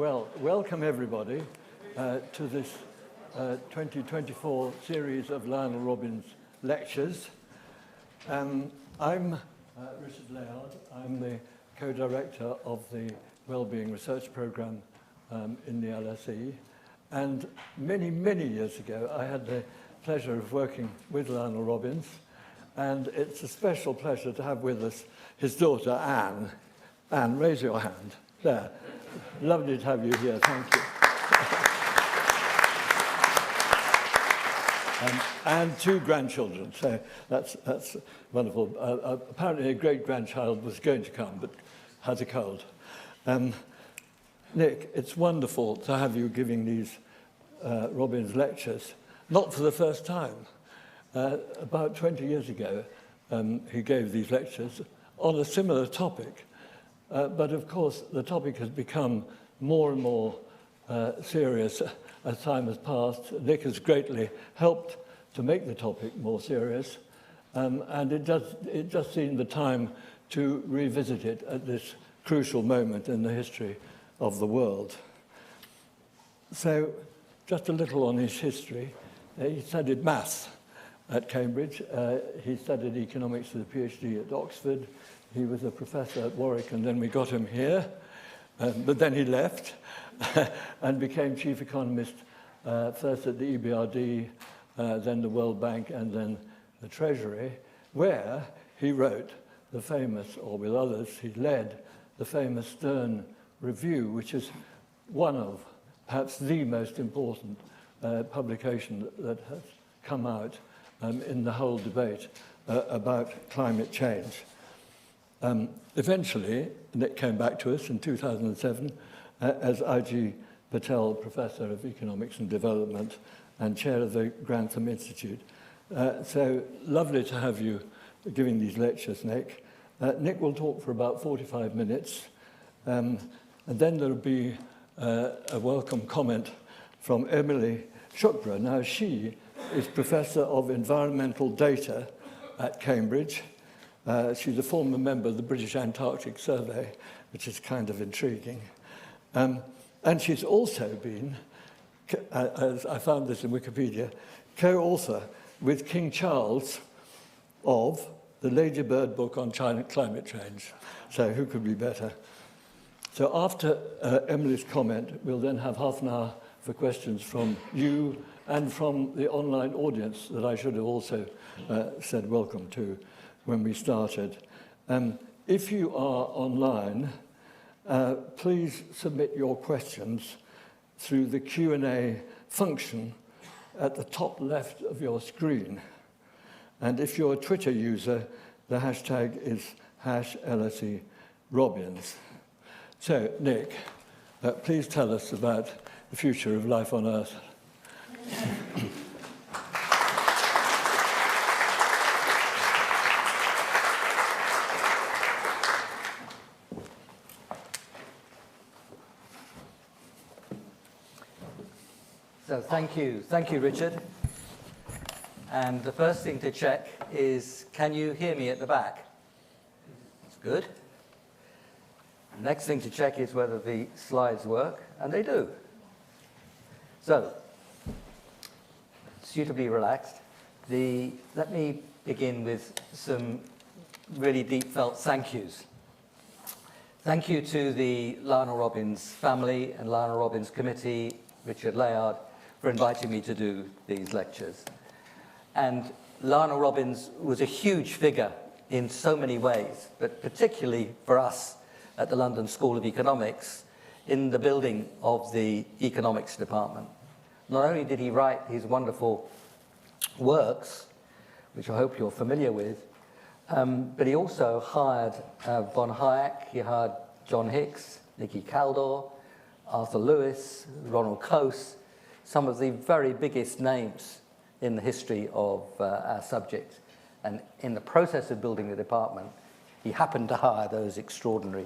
Well, welcome everybody to this 2024 series of Lionel Robbins Lectures. I'm Richard Layard. I'm the co-director of the Wellbeing Research Programme in the LSE. And many, many years ago, I had the pleasure of working with Lionel Robbins. And it's a special pleasure to have with us his daughter, Anne. Anne, raise your hand. There. Lovely to have you here. Thank you. And two grandchildren, so that's wonderful. Apparently a great-grandchild was going to come, but had a cold. Nick, it's wonderful to have you giving these Robbins lectures, not for the first time. About 20 years ago, he gave these lectures on a similar topic. But of course, the topic has become more and more serious as time has passed. Nick has greatly helped to make the topic more serious. And it just seemed the time to revisit it at this crucial moment in the history of the world. So, just a little on his history. He studied maths at Cambridge. He studied economics with a PhD at Oxford. He was a professor at Warwick, and then we got him here. But then he left and became chief economist, first at the EBRD, then the World Bank, and then the Treasury, where he wrote the famous, or with others, he led the famous Stern Review, which is one of, perhaps the most important publication that has come out in the whole debate about climate change. Eventually, Nick came back to us in 2007 as I.G. Patel Professor of Economics and Development and Chair of the Grantham Institute. So lovely to have you giving these lectures, Nick. Nick will talk for about 45 minutes, and then there will be a welcome comment from Emily Shuckburgh. Now, she is Professor of Environmental Data at Cambridge. She's a former member of the British Antarctic Survey, which is kind of intriguing. And she's also been, as I found this in Wikipedia, co-author with King Charles of the Lady Bird book on climate change. So who could be better? So after Emily's comment, we'll then have half an hour for questions from you and from the online audience that I should have also said welcome to when we started. If you are online, please submit your questions through the Q&A function at the top left of your screen. And if you're a Twitter user, the hashtag is #LSE Robbins. So, Nick, please tell us about the future of life on Earth. So thank you, Richard. And the first thing to check is, can you hear me at the back? That's good. The next thing to check is whether the slides work, and they do. So, suitably relaxed. Let me begin with some really deep-felt thank yous. Thank you to the Lionel Robbins family and Lionel Robbins committee, Richard Layard, for inviting me to do these lectures. And Lionel Robbins was a huge figure in so many ways, but particularly for us at the London School of Economics in the building of the economics department. Not only did he write his wonderful works, which I hope you're familiar with, but he also hired von Hayek, he hired John Hicks, Nicky Kaldor, Arthur Lewis, Ronald Coase, some of the very biggest names in the history of our subject. And in the process of building the department, he happened to hire those extraordinary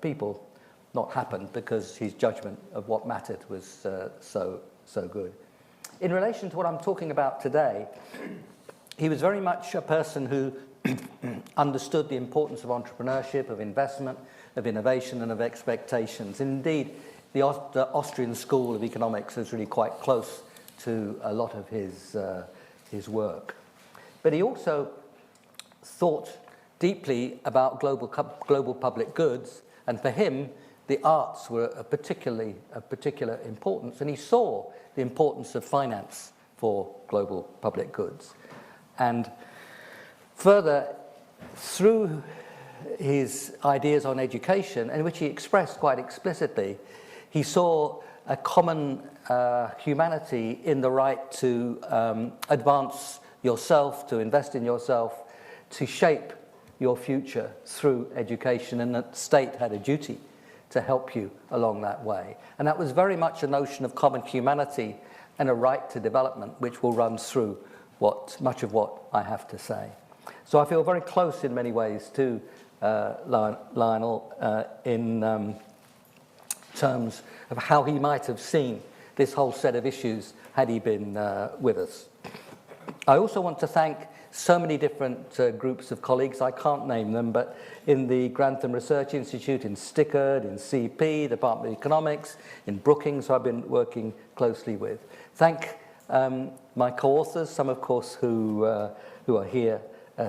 people. Not happened because his judgment of what mattered was so good. In relation to what I'm talking about today, he was very much a person who understood the importance of entrepreneurship, of investment, of innovation, and of expectations. Indeed, the Austrian School of Economics is really quite close to a lot of his work. But he also thought deeply about global public goods, and for him, the arts were of particular importance, and he saw the importance of finance for global public goods. And further, through his ideas on education, in which he expressed quite explicitly, he saw a common humanity in the right to advance yourself, to invest in yourself, to shape your future through education, and that the state had a duty to help you along that way. And that was very much a notion of common humanity and a right to development, which will run through much of what I have to say. So I feel very close in many ways to Lionel in terms of how he might have seen this whole set of issues had he been with us. I also want to thank so many different groups of colleagues. I can't name them, but in the Grantham Research Institute, in Stickard, in CP, Department of Economics, in Brookings, who I've been working closely with. Thank my co-authors, some of course who are here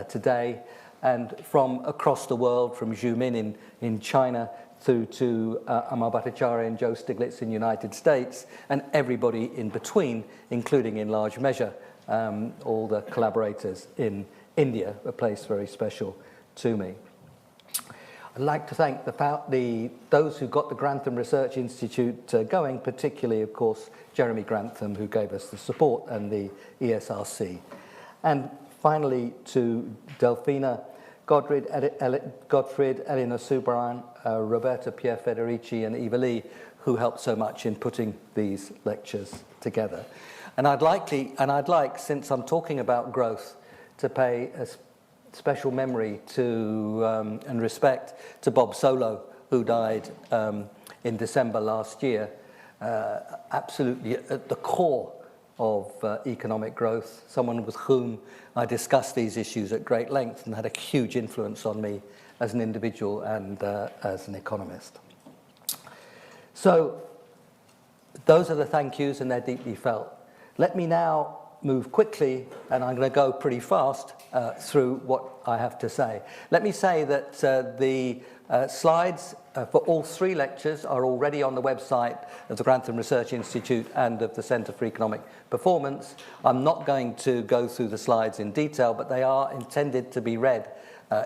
today, and from across the world, from Zhu Min in China through to Amar Bhattacharya and Joe Stiglitz in the United States, and everybody in between, including in large measure all the collaborators in India, a place very special to me. I'd like to thank those who got the Grantham Research Institute going, particularly, of course, Jeremy Grantham, who gave us the support, and the ESRC. And finally, to Delphina, Godfried, Eleanor Subrayan, Roberta Pierre Federici, and Eva Lee, who helped so much in putting these lectures together. And I'd like, since I'm talking about growth, to pay a special memory to and respect to Bob Solow, who died in December last year, absolutely at the core of economic growth, someone with whom I discussed these issues at great length and had a huge influence on me as an individual and as an economist. So those are the thank yous, and they're deeply felt. Let me now move quickly, and I'm going to go pretty fast through what I have to say. Let me say that the slides for all three lectures are already on the website of the Grantham Research Institute and of the Centre for Economic Performance. I'm not going to go through the slides in detail, but they are intended to be read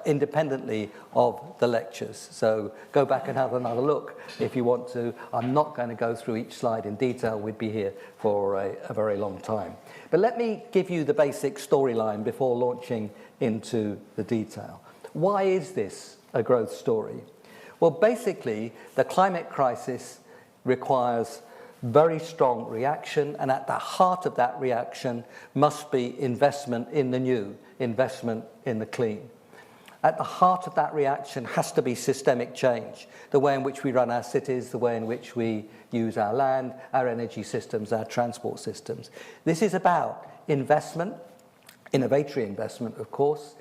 independently of the lectures. So go back and have another look if you want to. I'm not going to go through each slide in detail. We'd be here for a very long time. But let me give you the basic storyline before launching into the detail. Why is this a growth story? Well, basically, the climate crisis requires very strong reaction, and at the heart of that reaction must be investment in the new, investment in the clean. At the heart of that reaction has to be systemic change, the way in which we run our cities, the way in which we use our land, our energy systems, our transport systems. This is about investment, innovatory investment, of course,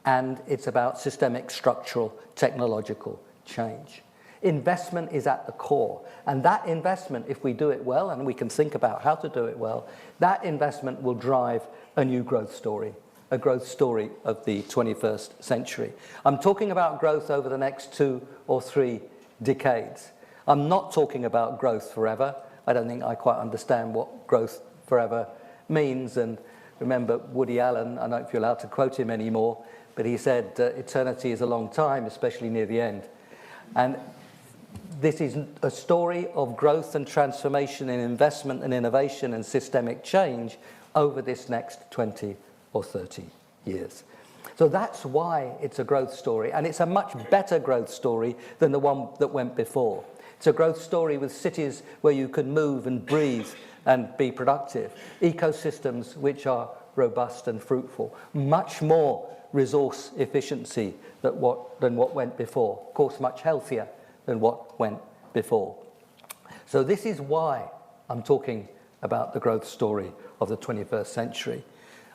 and it's about systemic, structural, technological change. Investment is at the core, and that investment, if we do it well, and we can think about how to do it well, that investment will drive a new growth story. A growth story of the 21st century. I'm talking about growth over the next 2 or 3 decades. I'm not talking about growth forever. I don't think I quite understand what growth forever means. And remember Woody Allen, I don't know if you're allowed to quote him anymore, but he said, eternity is a long time, especially near the end. And this is a story of growth and transformation in investment and innovation and systemic change over this next 20 or 30 years. So that's why it's a growth story, and it's a much better growth story than the one that went before. It's a growth story with cities where you can move and breathe and be productive, ecosystems which are robust and fruitful, much more resource efficiency than what went before, of course much healthier than what went before. So this is why I'm talking about the growth story of the 21st century.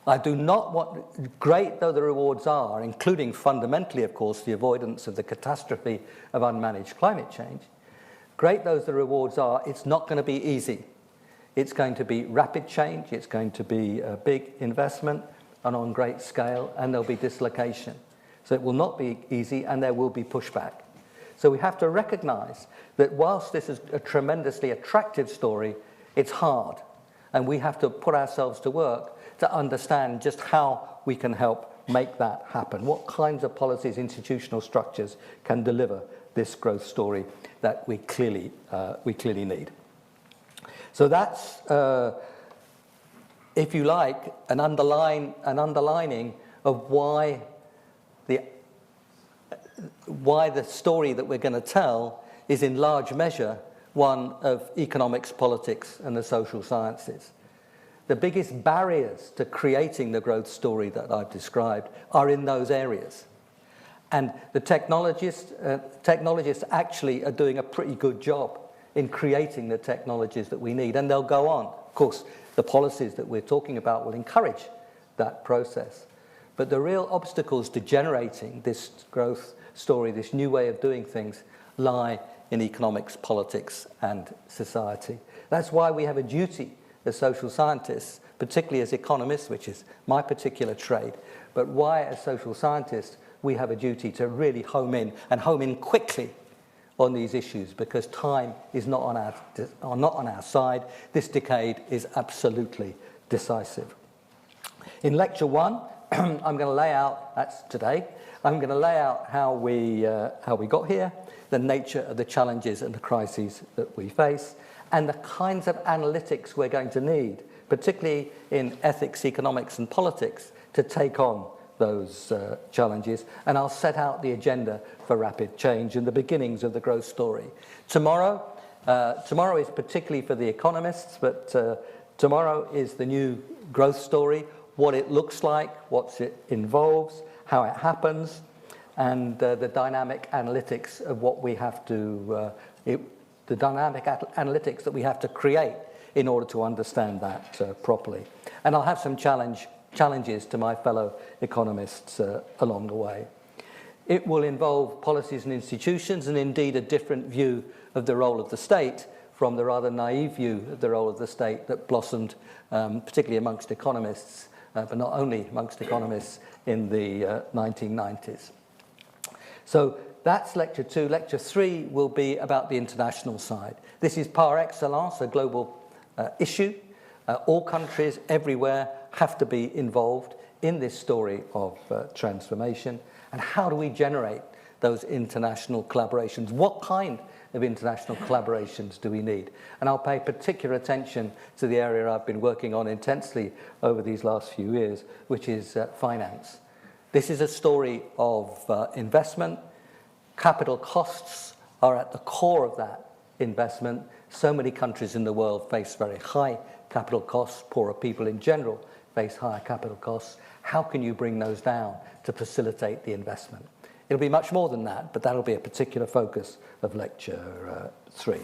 I do not want, great though the rewards are, including fundamentally, of course, the avoidance of the catastrophe of unmanaged climate change, great though the rewards are, it's not going to be easy. It's going to be rapid change, it's going to be a big investment and on great scale, and there'll be dislocation. So it will not be easy, and there will be pushback. So we have to recognize that whilst this is a tremendously attractive story, it's hard. And we have to put ourselves to work to understand just how we can help make that happen. What kinds of policies, institutional structures can deliver this growth story that we clearly need. So that's, if you like, an underlining of why the story that we're going to tell is in large measure one of economics, politics, and the social sciences. The biggest barriers to creating the growth story that I've described are in those areas. And the technologists actually are doing a pretty good job in creating the technologies that we need, and they'll go on. Of course, the policies that we're talking about will encourage that process. But the real obstacles to generating this growth story, this new way of doing things, lie in economics, politics, and society. That's why we have a duty as social scientists, particularly as economists, which is my particular trade, but why as social scientists we have a duty to really home in quickly on these issues, because time is not on our side. This decade is absolutely decisive. In lecture 1, I'm going to lay out, that's today, I'm going to lay out how we got here, the nature of the challenges and the crises that we face, and the kinds of analytics we're going to need, particularly in ethics, economics, and politics, to take on those challenges. And I'll set out the agenda for rapid change and the beginnings of the growth story. Tomorrow is particularly for the economists, but tomorrow is the new growth story, what it looks like, what it involves, how it happens, and the dynamic analytics of what we have to, the dynamic analytics that we have to create in order to understand that properly. And I'll have some challenges to my fellow economists along the way. It will involve policies and institutions, and indeed a different view of the role of the state from the rather naive view of the role of the state that blossomed, particularly amongst economists, but not only amongst economists in the 1990s. So that's lecture 2. Lecture 3 will be about the international side. This is par excellence, a global issue. All countries everywhere have to be involved in this story of transformation. And how do we generate those international collaborations? What kind of international collaborations do we need? And I'll pay particular attention to the area I've been working on intensely over these last few years, which is finance. This is a story of investment. Capital costs are at the core of that investment. So many countries in the world face very high capital costs. Poorer people in general face higher capital costs. How can you bring those down to facilitate the investment? It'll be much more than that, but that'll be a particular focus of lecture 3.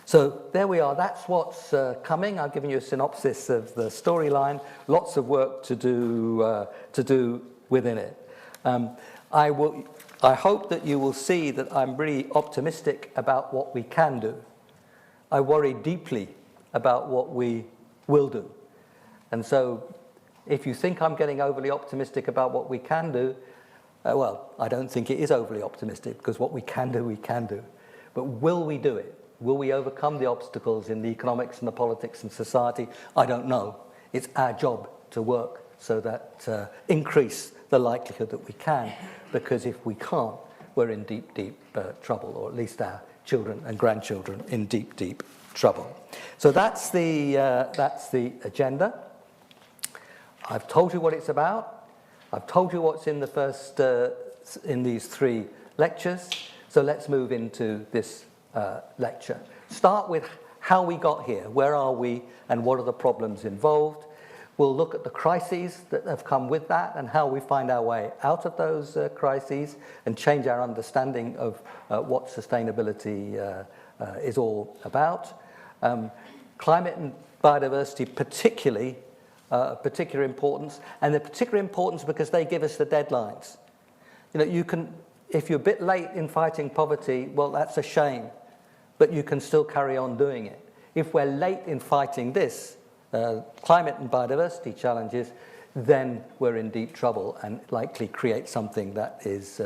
So there we are. That's what's coming. I've given you a synopsis of the storyline. Lots of work to do within it. I hope that you will see that I'm really optimistic about what we can do. I worry deeply about what we will do. And so if you think I'm getting overly optimistic about what we can do, well, I don't think it is overly optimistic, because what we can do, we can do. But will we do it? Will we overcome the obstacles in the economics and the politics and society? I don't know. It's our job to work so that increase the likelihood that we can, because if we can't, we're in deep, deep trouble, or at least our children and grandchildren in deep, deep trouble. So that's the agenda. I've told you what it's about. I've told you what's in the first in these 3 lectures. So let's move into this lecture. Start with how we got here. Where are we, and what are the problems involved? We'll look at the crises that have come with that and how we find our way out of those crises and change our understanding of what sustainability is all about. Climate and biodiversity particularly, particular importance, and they're particular importance because they give us the deadlines. You know, you can, if you're a bit late in fighting poverty, well, that's a shame. but you can still carry on doing it. If we're late in fighting this, climate and biodiversity challenges, then we're in deep trouble and likely create something that is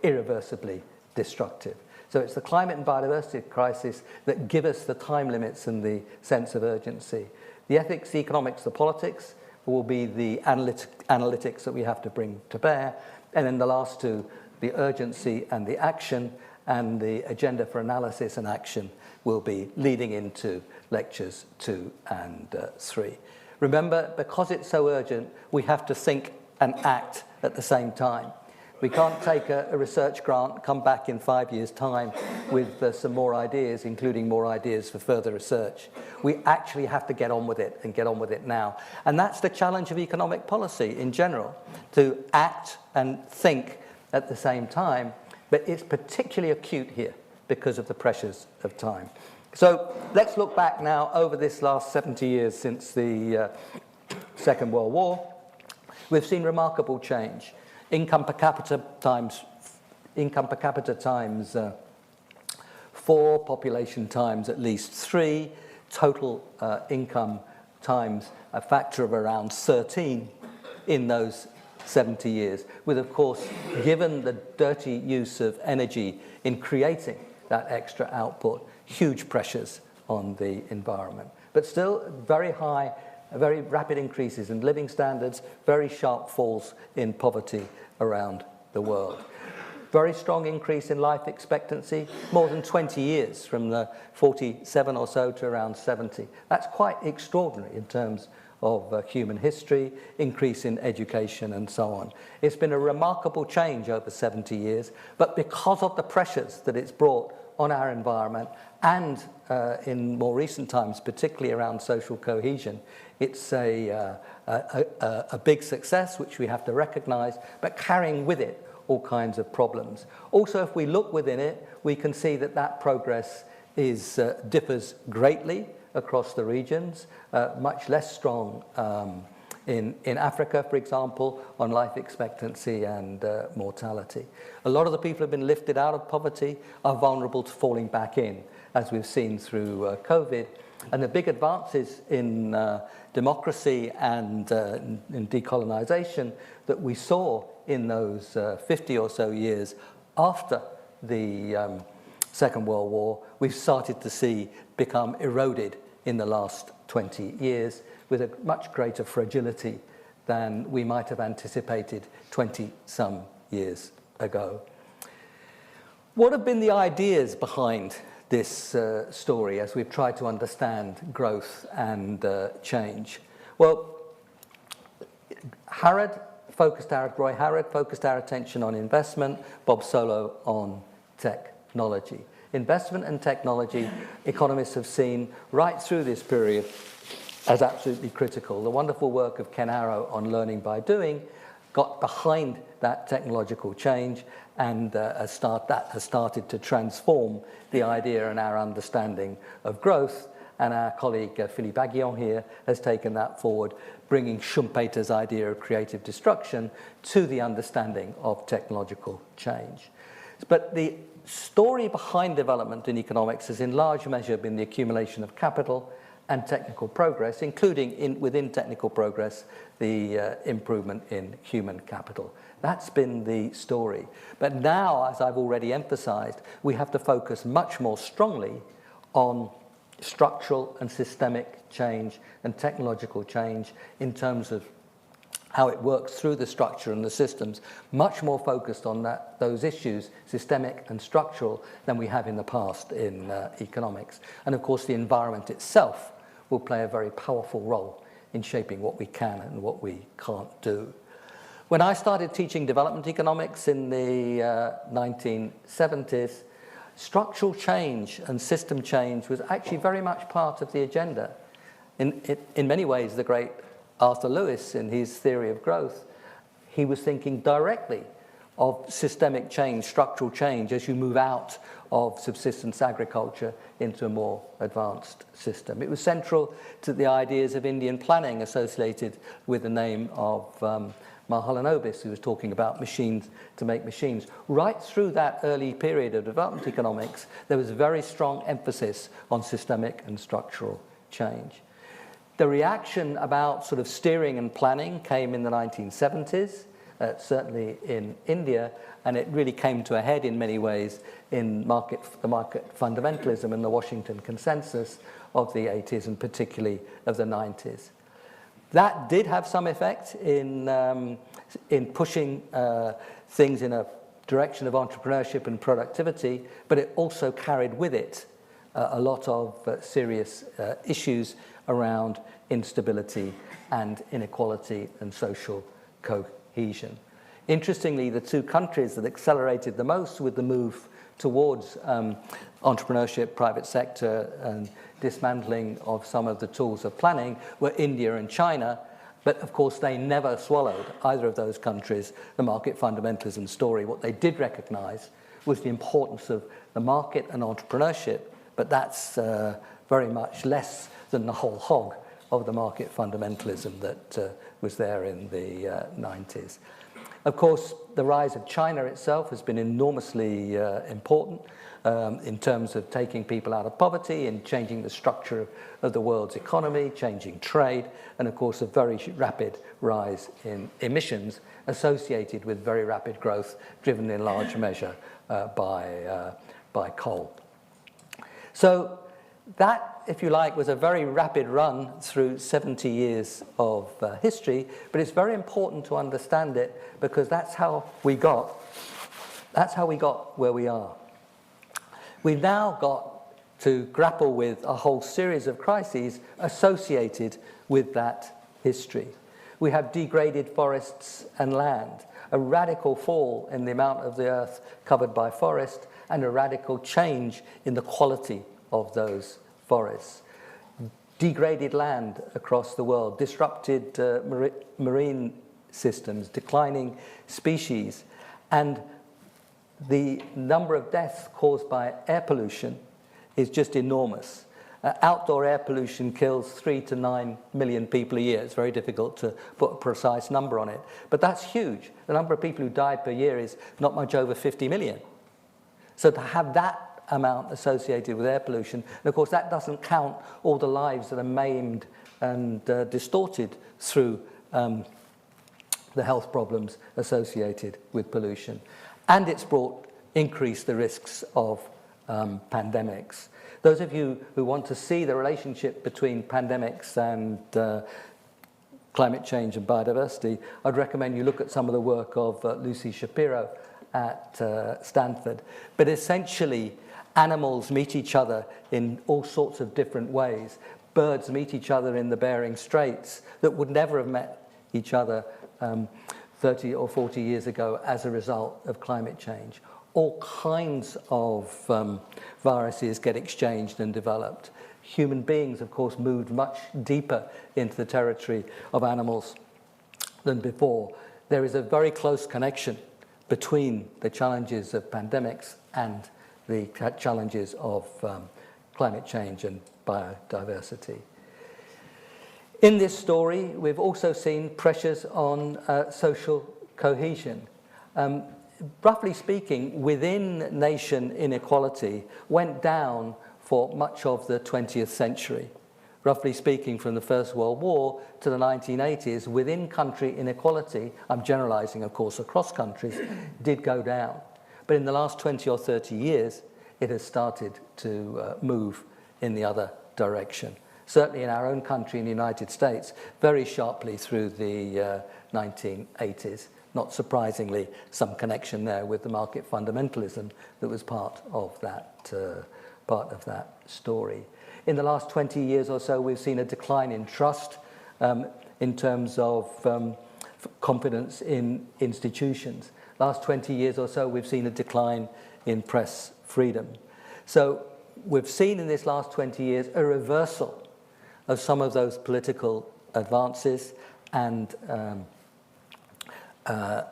irreversibly destructive. So it's the climate and biodiversity crisis that give us the time limits and the sense of urgency. The ethics, the economics, the politics will be the analytics that we have to bring to bear. And then the last two, the urgency and the action, and the agenda for analysis and action will be leading into lectures 2 and 3. Remember, because it's so urgent, we have to think and act at the same time. We can't take a research grant, come back in 5 years' time with some more ideas, including more ideas for further research. We actually have to get on with it and get on with it now. And that's the challenge of economic policy in general, to act and think at the same time, but it's particularly acute here because of the pressures of time. So let's look back now over this last 70 years since the Second World War. We've seen remarkable change. Income per capita times 4, population times at least 3, total income times a factor of around 13 in those 70 years, with, of course, given the dirty use of energy in creating that extra output, huge pressures on the environment. But still very high, very rapid increases in living standards, very sharp falls in poverty around the world. Very strong increase in life expectancy, more than 20 years, from the 47 or so to around 70. That's quite extraordinary in terms of human history, increase in education and so on. It's been a remarkable change over 70 years, but because of the pressures that it's brought on our environment and in more recent times, particularly around social cohesion, it's a big success, which we have to recognize, but carrying with it all kinds of problems. Also, if we look within it, we can see that that progress differs greatly across the regions, much less strong in Africa, for example, on life expectancy and mortality. A lot of the people who have been lifted out of poverty are vulnerable to falling back in, as we've seen through COVID. And the big advances in democracy and in decolonization that we saw in those 50 or so years after the Second World War, we've started to see become eroded in the last 20 years with a much greater fragility than we might have anticipated 20-some years ago. What have been the ideas behind this story as we've tried to understand growth and change? Well, Roy Harrod focused our attention on investment, Bob Solow on technology. Investment and technology, economists have seen right through this period as absolutely critical. The wonderful work of Ken Arrow on learning by doing got behind that technological change, and that has started to transform the idea and our understanding of growth. And our colleague Philippe Aguillon here has taken that forward, bringing Schumpeter's idea of creative destruction to the understanding of technological change. But the story behind development in economics has in large measure been the accumulation of capital and technical progress, including within technical progress, the improvement in human capital. That's been the story. But now, as I've already emphasized, we have to focus much more strongly on structural and systemic change and technological change in terms of how it works through the structure and the systems, much more focused on those issues, systemic and structural, than we have in the past in economics. And of course, the environment itself will play a very powerful role in shaping what we can and what we can't do. When I started teaching development economics in the 1970s, structural change and system change was actually very much part of the agenda. In many ways, the great Arthur Lewis, in his theory of growth, he was thinking directly of systemic change, structural change, as you move out of subsistence agriculture into a more advanced system. It was central to the ideas of Indian planning associated with the name of Mahalanobis, who was talking about machines to make machines. Right through that early period of development economics, there was a very strong emphasis on systemic and structural change. The reaction about sort of steering and planning came in the 1970s, certainly in India, and it really came to a head in many ways in the market fundamentalism and the Washington Consensus of the 80s and particularly of the 90s. That did have some effect in pushing things in a direction of entrepreneurship and productivity, but it also carried with it a lot of serious issues around instability and inequality and social cohesion. Interestingly, the two countries that accelerated the most with the move towards entrepreneurship, private sector, and dismantling of some of the tools of planning were India and China, but of course they never swallowed, either of those countries, the market fundamentalism story. What they did recognize was the importance of the market and entrepreneurship, but that's very much less than the whole hog of the market fundamentalism that was there in the 90s. Of course, the rise of China itself has been enormously important in terms of taking people out of poverty and changing the structure of the world's economy, changing trade, and of course a very rapid rise in emissions associated with very rapid growth driven in large measure by coal. So that, if you like, was a very rapid run through 70 years of history, but it's very important to understand it because that's how we got where we are. We've now got to grapple with a whole series of crises associated with that history. We have degraded forests and land, a radical fall in the amount of the earth covered by forest, and a radical change in the quality of those forests. Degraded land across the world, disrupted marine systems, declining species, and the number of deaths caused by air pollution is just enormous. Outdoor air pollution kills 3 to 9 million people a year. It's very difficult to put a precise number on it, but that's huge. The number of people who die per year is not much over 50 million. So to have that amount associated with air pollution, and of course that doesn't count all the lives that are maimed and distorted through the health problems associated with pollution. And it's increased the risks of pandemics. Those of you who want to see the relationship between pandemics and climate change and biodiversity, I'd recommend you look at some of the work of Lucy Shapiro at Stanford. But essentially, animals meet each other in all sorts of different ways. Birds meet each other in the Bering Straits that would never have met each other 30 or 40 years ago as a result of climate change. All kinds of viruses get exchanged and developed. Human beings, of course, moved much deeper into the territory of animals than before. There is a very close connection between the challenges of pandemics and the challenges of climate change and biodiversity. In this story, we've also seen pressures on social cohesion. Roughly speaking, within nation inequality went down for much of the 20th century. Roughly speaking, from the First World War to the 1980s, within country inequality, I'm generalizing, of course, across countries, did go down. But in the last 20 or 30 years, it has started to move in the other direction. Certainly in our own country, in the United States, very sharply through the 1980s. Not surprisingly, some connection there with the market fundamentalism that was part of that story. In the last 20 years or so, we've seen a decline in trust in terms of confidence in institutions. Last 20 years or so, we've seen a decline in press freedom. So we've seen in this last 20 years a reversal of some of those political advances and the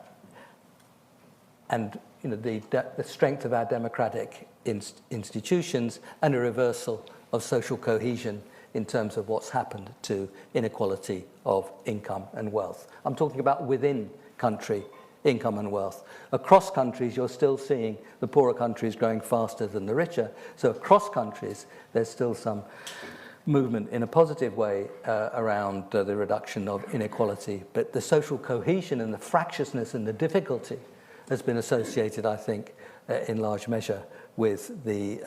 strength of our democratic institutions, and a reversal of social cohesion in terms of what's happened to inequality of income and wealth. I'm talking about within country income and wealth. Across countries, you're still seeing the poorer countries growing faster than the richer. So across countries, there's still some movement in a positive way around the reduction of inequality. But the social cohesion and the fractiousness and the difficulty has been associated, I think, in large measure with the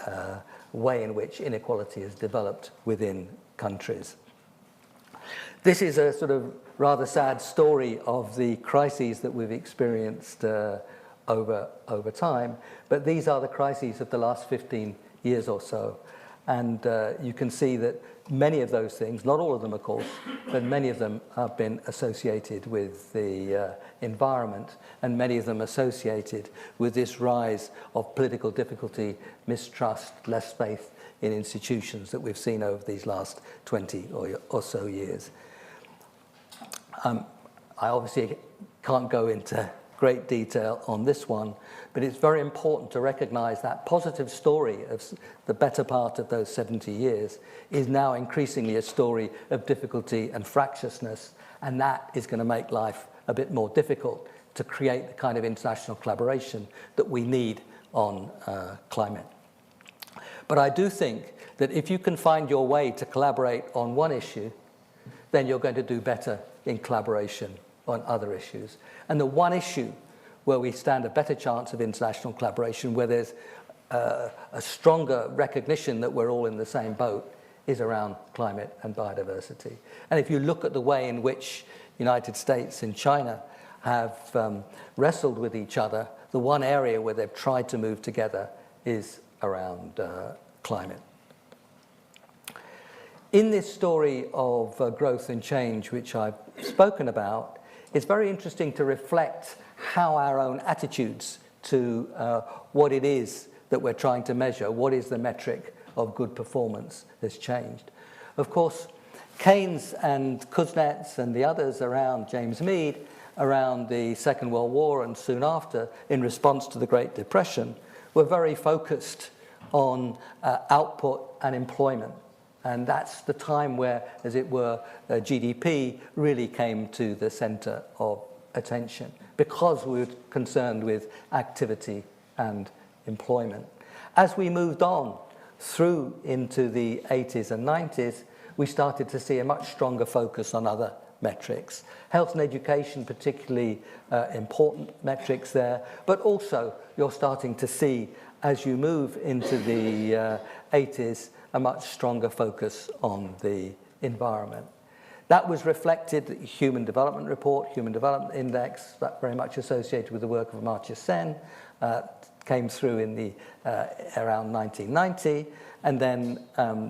way in which inequality has developed within countries. This is a sort of rather sad story of the crises that we've experienced over time, but these are the crises of the last 15 years or so. And you can see that many of those things, not all of them of course, but many of them have been associated with the environment, and many of them associated with this rise of political difficulty, mistrust, less faith in institutions that we've seen over these last 20 or so years. I obviously can't go into great detail on this one, but it's very important to recognize that positive story of the better part of those 70 years is now increasingly a story of difficulty and fractiousness, and that is going to make life a bit more difficult to create the kind of international collaboration that we need on climate. But I do think that if you can find your way to collaborate on one issue, then you're going to do better in collaboration on other issues. And the one issue where we stand a better chance of international collaboration, where there's a stronger recognition that we're all in the same boat, is around climate and biodiversity. And if you look at the way in which the United States and China have wrestled with each other, the one area where they've tried to move together is around climate. In this story of growth and change, which I've spoken about, it's very interesting to reflect how our own attitudes to what it is that we're trying to measure, what is the metric of good performance, has changed. Of course, Keynes and Kuznets and the others around James Mead, around the Second World War and soon after, in response to the Great Depression, were very focused on output and employment. And that's the time where, as it were, GDP really came to the center of attention, because we were concerned with activity and employment. As we moved on through into the 80s and 90s, we started to see a much stronger focus on other metrics. Health and education, particularly important metrics there, but also you're starting to see, as you move into the 80s, a much stronger focus on the environment. That was reflected in the Human Development Report, Human Development Index, that very much associated with the work of Amartya Sen, came through in the around 1990, and then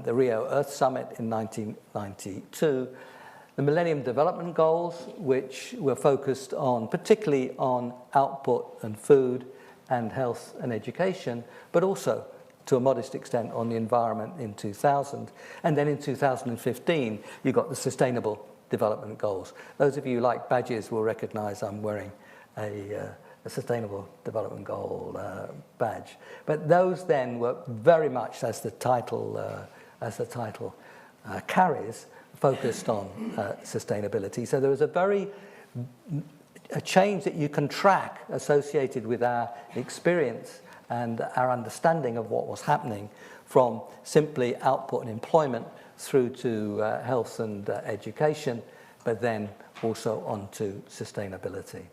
the Rio Earth Summit in 1992. The Millennium Development Goals, which were focused on, particularly on output and food and health and education, but also to a modest extent on the environment in 2000. And then in 2015, you got the Sustainable Development Goals. Those of you who like badges will recognize I'm wearing a Sustainable Development Goal badge. But those then were very much, as the title carries, focused on sustainability. So there was a change that you can track associated with our experience and our understanding of what was happening, from simply output and employment through to health and education, but then also onto sustainability.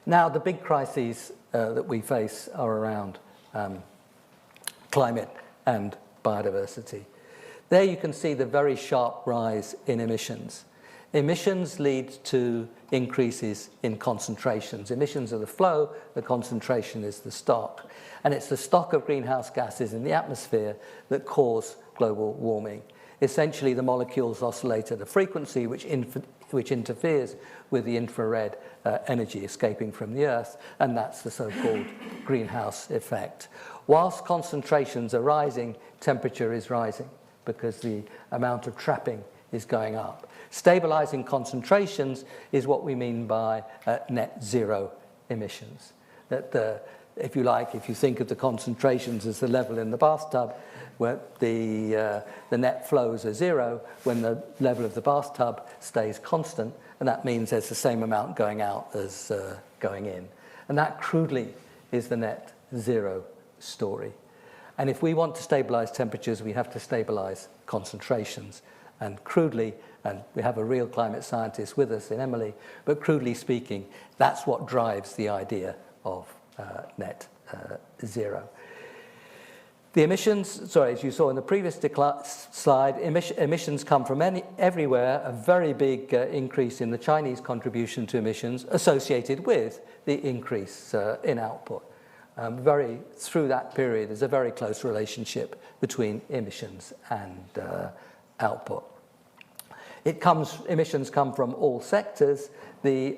Now, the big crises that we face are around climate and biodiversity. There you can see the very sharp rise in emissions. Emissions lead to increases in concentrations. Emissions are the flow, the concentration is the stock. And it's the stock of greenhouse gases in the atmosphere that cause global warming. Essentially, the molecules oscillate at a frequency which interferes with the infrared energy escaping from the Earth, and that's the so-called greenhouse effect. Whilst concentrations are rising, temperature is rising because the amount of trapping is going up. Stabilizing concentrations is what we mean by net zero emissions. That if you like, if you think of the concentrations as the level in the bathtub, where the net flows are zero when the level of the bathtub stays constant, and that means there's the same amount going out as going in. And that crudely is the net zero story. And if we want to stabilize temperatures, we have to stabilize concentrations. And crudely, and we have a real climate scientist with us in Emily, but crudely speaking, that's what drives the idea of net zero. The emissions, sorry, as you saw in the previous slide, emissions come from everywhere, a very big increase in the Chinese contribution to emissions associated with the increase in output. Through that period, there's a very close relationship between emissions and output. Emissions come from all sectors. The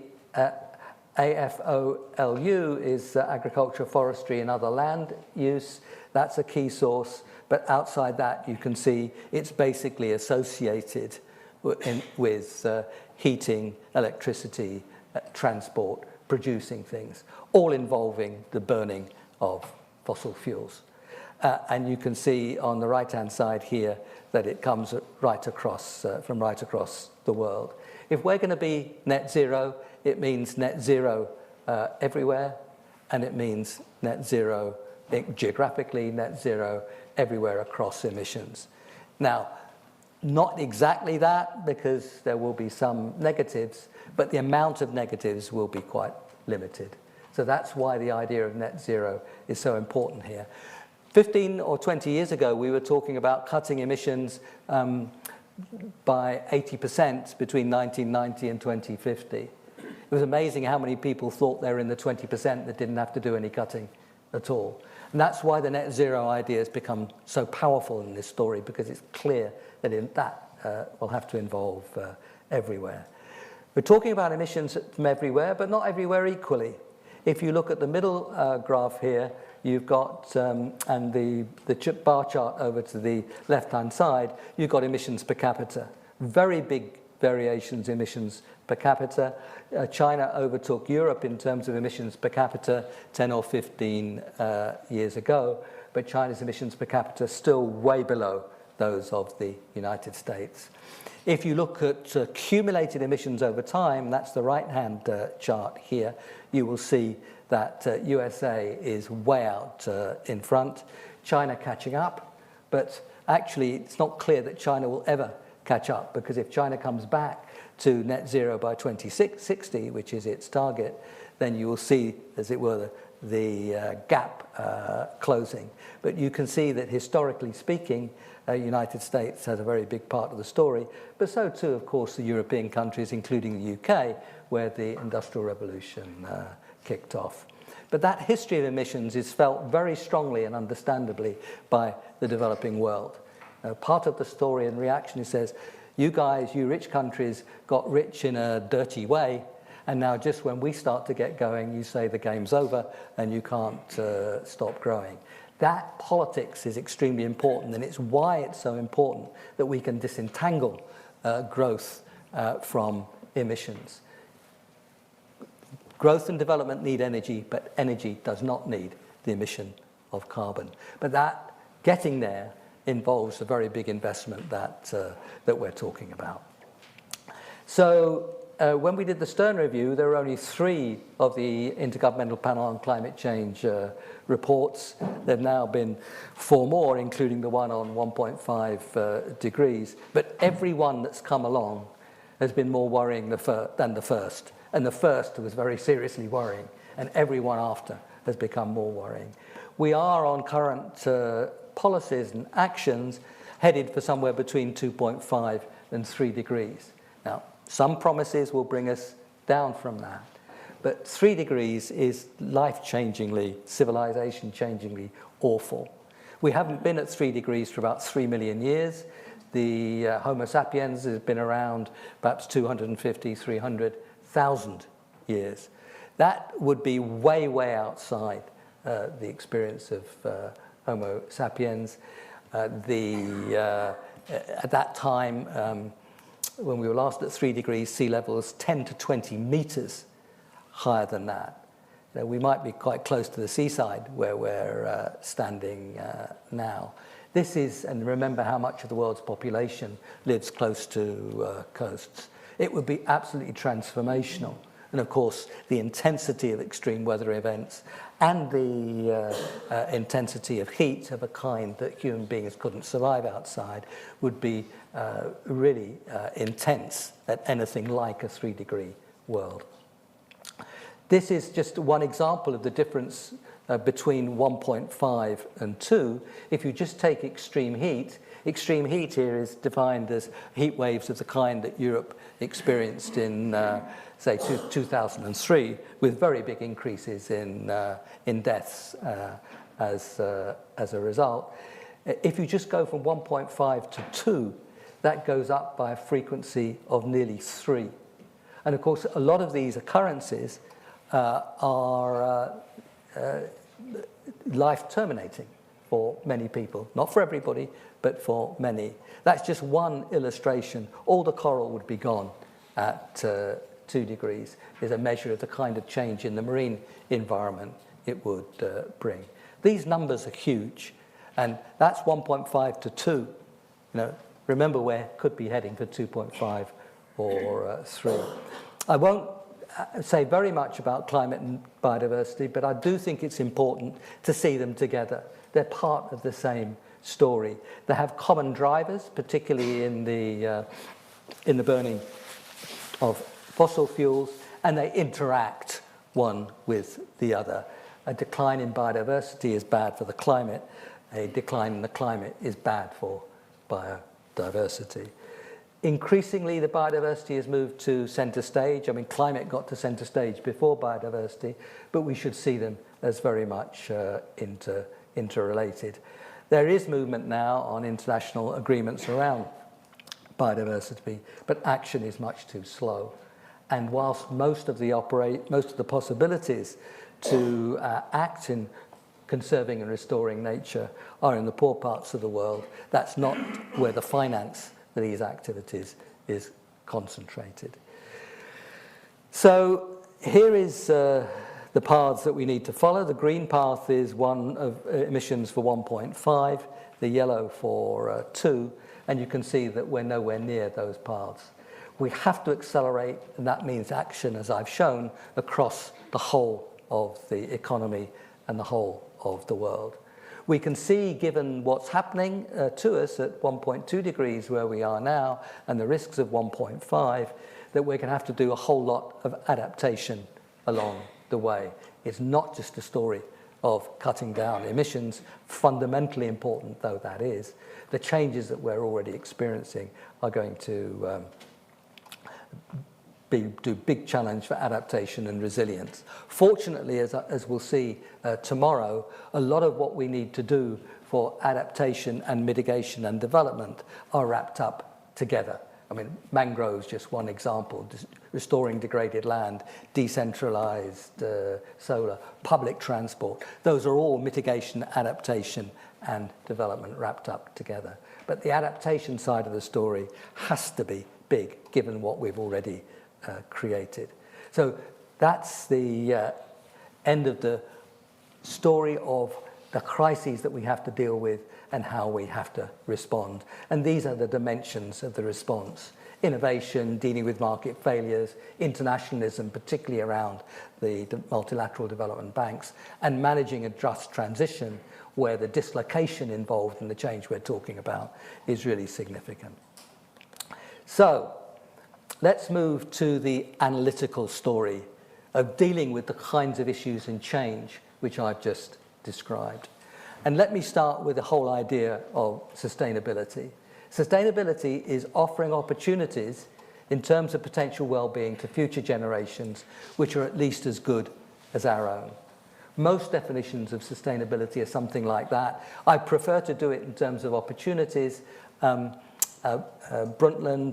AFOLU is agriculture, forestry, and other land use. That's a key source. But outside that, you can see it's basically associated with heating, electricity, transport, producing things, all involving the burning of fossil fuels. And you can see on the right-hand side here that it comes right across, from right across the world. If we're going to be net zero, it means net zero everywhere, and it means net zero geographically, net zero everywhere across emissions. Now, not exactly that, because there will be some negatives, but the amount of negatives will be quite limited. So that's why the idea of net zero is so important here. 15 or 20 years ago, we were talking about cutting emissions by 80% between 1990 and 2050. It was amazing how many people thought they were in the 20% that didn't have to do any cutting at all. And that's why the net zero idea has become so powerful in this story, because it's clear that that will have to involve everywhere. We're talking about emissions from everywhere, but not everywhere equally. If you look at the middle graph here, you've got, and the bar chart over to the left-hand side, you've got emissions per capita. Very big variations in emissions per capita. China overtook Europe in terms of emissions per capita 10 or 15 years ago, but China's emissions per capita are still way below those of the United States. If you look at accumulated emissions over time, that's the right-hand chart here, you will see that USA is way out in front, China catching up, but actually it's not clear that China will ever catch up, because if China comes back to net zero by 2060, which is its target, then you will see, as it were, the gap closing. But you can see that historically speaking, United States has a very big part of the story, but so too, of course, the European countries, including the UK, where the Industrial Revolution kicked off. But that history of emissions is felt very strongly and understandably by the developing world. Part of the story and reaction says, you guys, you rich countries, got rich in a dirty way, and now just when we start to get going, you say the game's over and you can't stop growing. That politics is extremely important, and it's why it's so important that we can disentangle growth from emissions. Growth and development need energy, but energy does not need the emission of carbon. But that getting there involves a very big investment that we're talking about. So when we did the Stern Review, there were only 3 of the Intergovernmental Panel on Climate Change reports. There have now been 4 more, including the one on 1.5 degrees. But every one that's come along has been more worrying than the first. And the first was very seriously worrying, and every one after has become more worrying. We are on current policies and actions headed for somewhere between 2.5 and 3 degrees. Now, some promises will bring us down from that, but 3 degrees is life-changingly, civilization-changingly awful. We haven't been at 3 degrees for about 3 million years. The Homo sapiens has been around perhaps 250, 300,000 years. That would be way, way outside the experience of Homo sapiens. At that time, when we were last at 3 degrees, sea level was 10 to 20 meters higher than that. we might be quite close to the seaside where we're standing now. This is, and remember how much of the world's population lives close to coasts. It would be absolutely transformational. And of course, the intensity of extreme weather events and the intensity of heat of a kind that human beings couldn't survive outside would be really intense at anything like a 3-degree world. This is just one example of the difference between 1.5 and 2. If you just take extreme heat here is defined as heat waves of the kind that Europe experienced in, say, 2003, with very big increases in deaths as a result. If you just go from 1.5 to 2, that goes up by a frequency of nearly 3. And of course, a lot of these occurrences are life-terminating for many people. Not for everybody, but for many. That's just one illustration. All the coral would be gone at 2 degrees is a measure of the kind of change in the marine environment it would bring. These numbers are huge, and that's 1.5 to 2. Remember, we could be heading for 2.5 or 3. I won't say very much about climate and biodiversity, but I do think it's important to see them together. They're part of the same story. They have common drivers, particularly in the burning of fossil fuels, and they interact one with the other. A decline in biodiversity is bad for the climate. A decline in the climate is bad for biodiversity. Increasingly, the biodiversity has moved to center stage. I mean, climate got to center stage before biodiversity, but we should see them as very much interrelated. There is movement now on international agreements around biodiversity, but action is much too slow. And whilst most of the possibilities to act in conserving and restoring nature are in the poor parts of the world, that's not where the finance for these activities is concentrated. So here is the paths that we need to follow. The green path is one of emissions for 1.5, the yellow for 2, and you can see that we're nowhere near those paths. We have to accelerate, and that means action, as I've shown, across the whole of the economy and the whole of the world. We can see, given what's happening to us at 1.2 degrees where we are now, and the risks of 1.5, that we're going to have to do a whole lot of adaptation along the way. It's not just a story of cutting down emissions, fundamentally important though that is. The changes that we're already experiencing are going to do big challenge for adaptation and resilience. Fortunately, as we'll see tomorrow, a lot of what we need to do for adaptation and mitigation and development are wrapped up together. I mean, mangroves, just one example, restoring degraded land, decentralized solar, public transport. Those are all mitigation, adaptation, and development wrapped up together. But the adaptation side of the story has to be big, given what we've already created. So that's the end of the story of the crises that we have to deal with and how we have to respond. And these are the dimensions of the response. Innovation, dealing with market failures, internationalism, particularly around the multilateral development banks, and managing a just transition where the dislocation involved in the change we're talking about is really significant. So let's move to the analytical story of dealing with the kinds of issues in change which I've just described. And let me start with the whole idea of sustainability. Sustainability is offering opportunities in terms of potential well-being to future generations which are at least as good as our own. Most definitions of sustainability are something like that. I prefer to do it in terms of opportunities. Brundtland,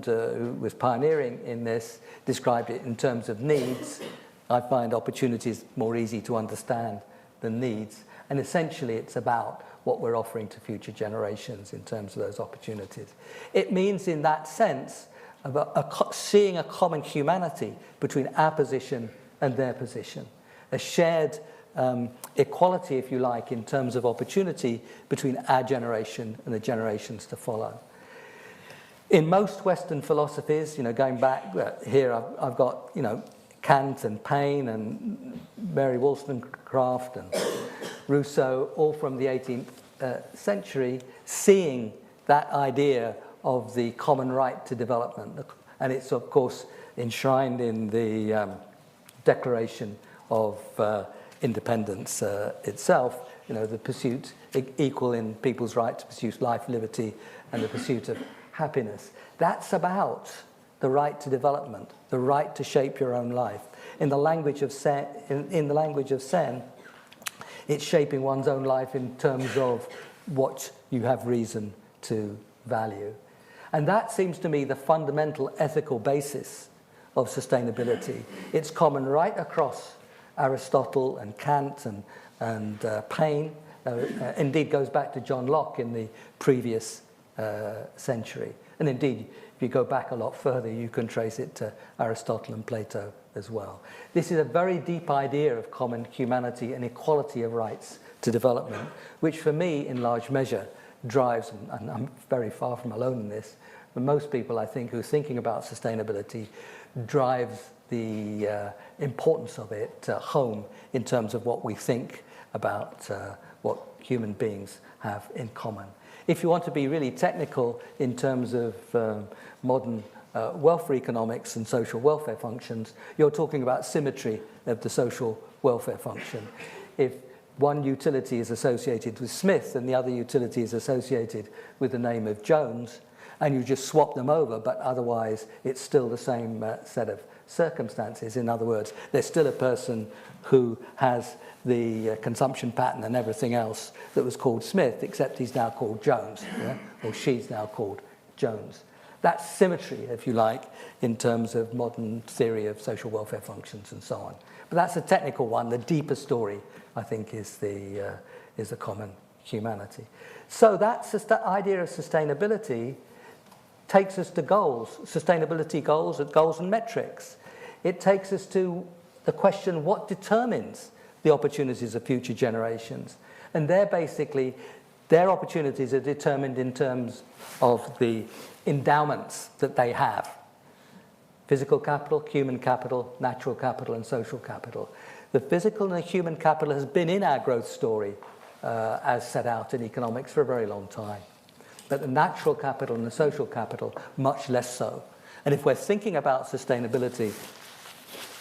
who was pioneering in this, described it in terms of needs. I find opportunities more easy to understand than needs. And essentially, it's about what we're offering to future generations in terms of those opportunities. It means, in that sense, seeing a common humanity between our position and their position. a shared equality, if you like, in terms of opportunity between our generation and the generations to follow. In most Western philosophies, going back here, I've got, Kant and Paine and Mary Wollstonecraft and Rousseau, all from the 18th century, seeing that idea of the common right to development. And it's, of course, enshrined in the Declaration of Independence itself, the pursuit, equal in people's right to pursue life, liberty, and the pursuit of happiness. That's about the right to development, the right to shape your own life. In the language of Sen, it's shaping one's own life in terms of what you have reason to value. And that seems to me the fundamental ethical basis of sustainability. It's common right across Aristotle and Kant and Paine. Indeed goes back to John Locke in the previous century. And indeed, if you go back a lot further, you can trace it to Aristotle and Plato as well. This is a very deep idea of common humanity and equality of rights to development, which for me, in large measure, drives, and I'm very far from alone in this, but most people, I think, who are thinking about sustainability drives the importance of it home in terms of what we think about what human beings have in common. If you want to be really technical in terms of modern welfare economics and social welfare functions, you're talking about symmetry of the social welfare function. If one utility is associated with Smith and the other utility is associated with the name of Jones, and you just swap them over, but otherwise it's still the same set of circumstances. In other words, there's still a person who has the consumption pattern and everything else that was called Smith, except he's now called Jones, or she's now called Jones. That's symmetry, if you like, in terms of modern theory of social welfare functions and so on. But that's a technical one. The deeper story, I think, is the common humanity. So that's the idea of sustainability takes us to goals, sustainability goals and metrics. It takes us to the question, what determines the opportunities of future generations? And their opportunities are determined in terms of the endowments that they have. Physical capital, human capital, natural capital, and social capital. The physical and the human capital has been in our growth story as set out in economics for a very long time. But the natural capital and the social capital, much less so. And if we're thinking about sustainability,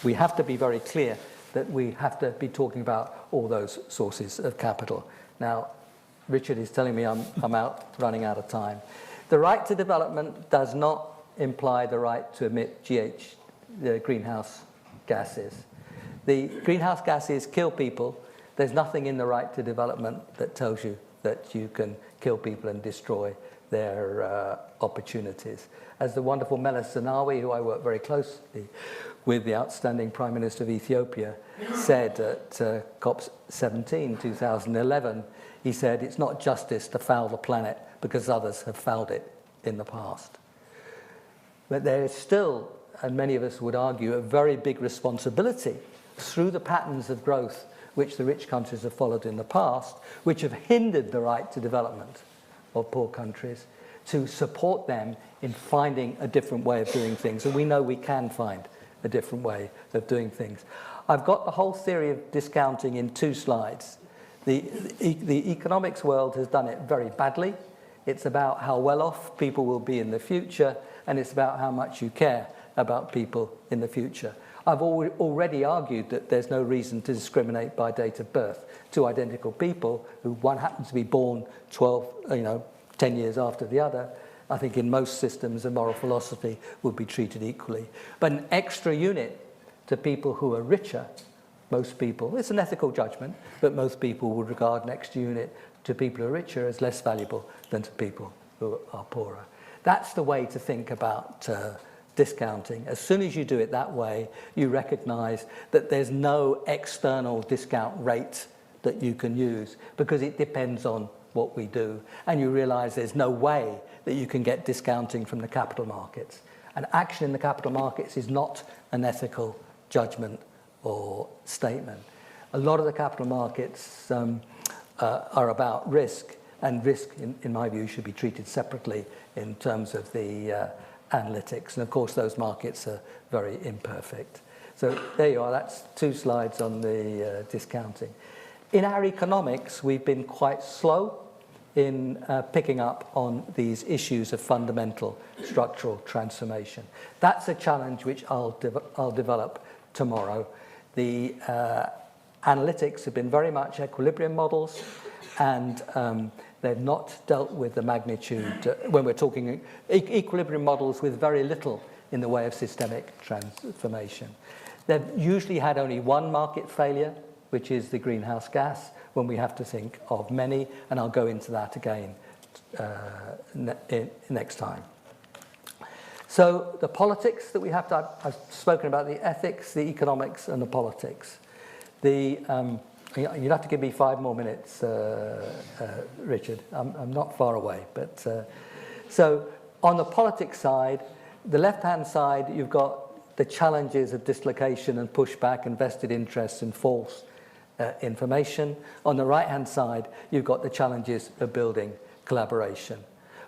we have to be very clear that we have to be talking about all those sources of capital. Now, Richard is telling me I'm running out of time. The right to development does not imply the right to emit the greenhouse gases. The greenhouse gases kill people. There's nothing in the right to development that tells you that you can kill people and destroy their opportunities. As the wonderful Meles Zenawi, who I work very closely with, the outstanding Prime Minister of Ethiopia, said at COP17 2011, he said, it's not justice to foul the planet because others have fouled it in the past. But there is still, and many of us would argue, a very big responsibility through the patterns of growth which the rich countries have followed in the past, which have hindered the right to development of poor countries, to support them in finding a different way of doing things. And we know we can find a different way of doing things. I've got the whole theory of discounting in 2 slides. The economics world has done it very badly. It's about how well off people will be in the future, and it's about how much you care about people in the future. I've already argued that there's no reason to discriminate by date of birth. 2 identical people, who one happens to be born 10 years after the other, I think in most systems of moral philosophy would be treated equally. But an extra unit to people who are richer, most people, it's an ethical judgment, but most people would regard an extra unit to people who are richer as less valuable than to people who are poorer. That's the way to think about discounting. As soon as you do it that way, you recognize that there's no external discount rate that you can use because it depends on what we do. And you realize there's no way that you can get discounting from the capital markets. And action in the capital markets is not an ethical judgment or statement. A lot of the capital markets are about risk, and risk, in my view, should be treated separately in terms of the analytics. And of course, those markets are very imperfect. So there you are. That's 2 slides on the discounting. In our economics, we've been quite slow in picking up on these issues of fundamental structural transformation. That's a challenge which I'll develop tomorrow. The analytics have been very much equilibrium models, and they've not dealt with the magnitude, when we're talking equilibrium models with very little in the way of systemic transformation. They've usually had only one market failure, which is the greenhouse gas, when we have to think of many, and I'll go into that again next time. So the politics that we have to, I've spoken about the ethics, the economics, and the politics. You'd have to give me 5 more minutes, Richard. I'm not far away. But so on the politics side, the left-hand side, you've got the challenges of dislocation and pushback and vested interests and false information. On the right-hand side, you've got the challenges of building collaboration.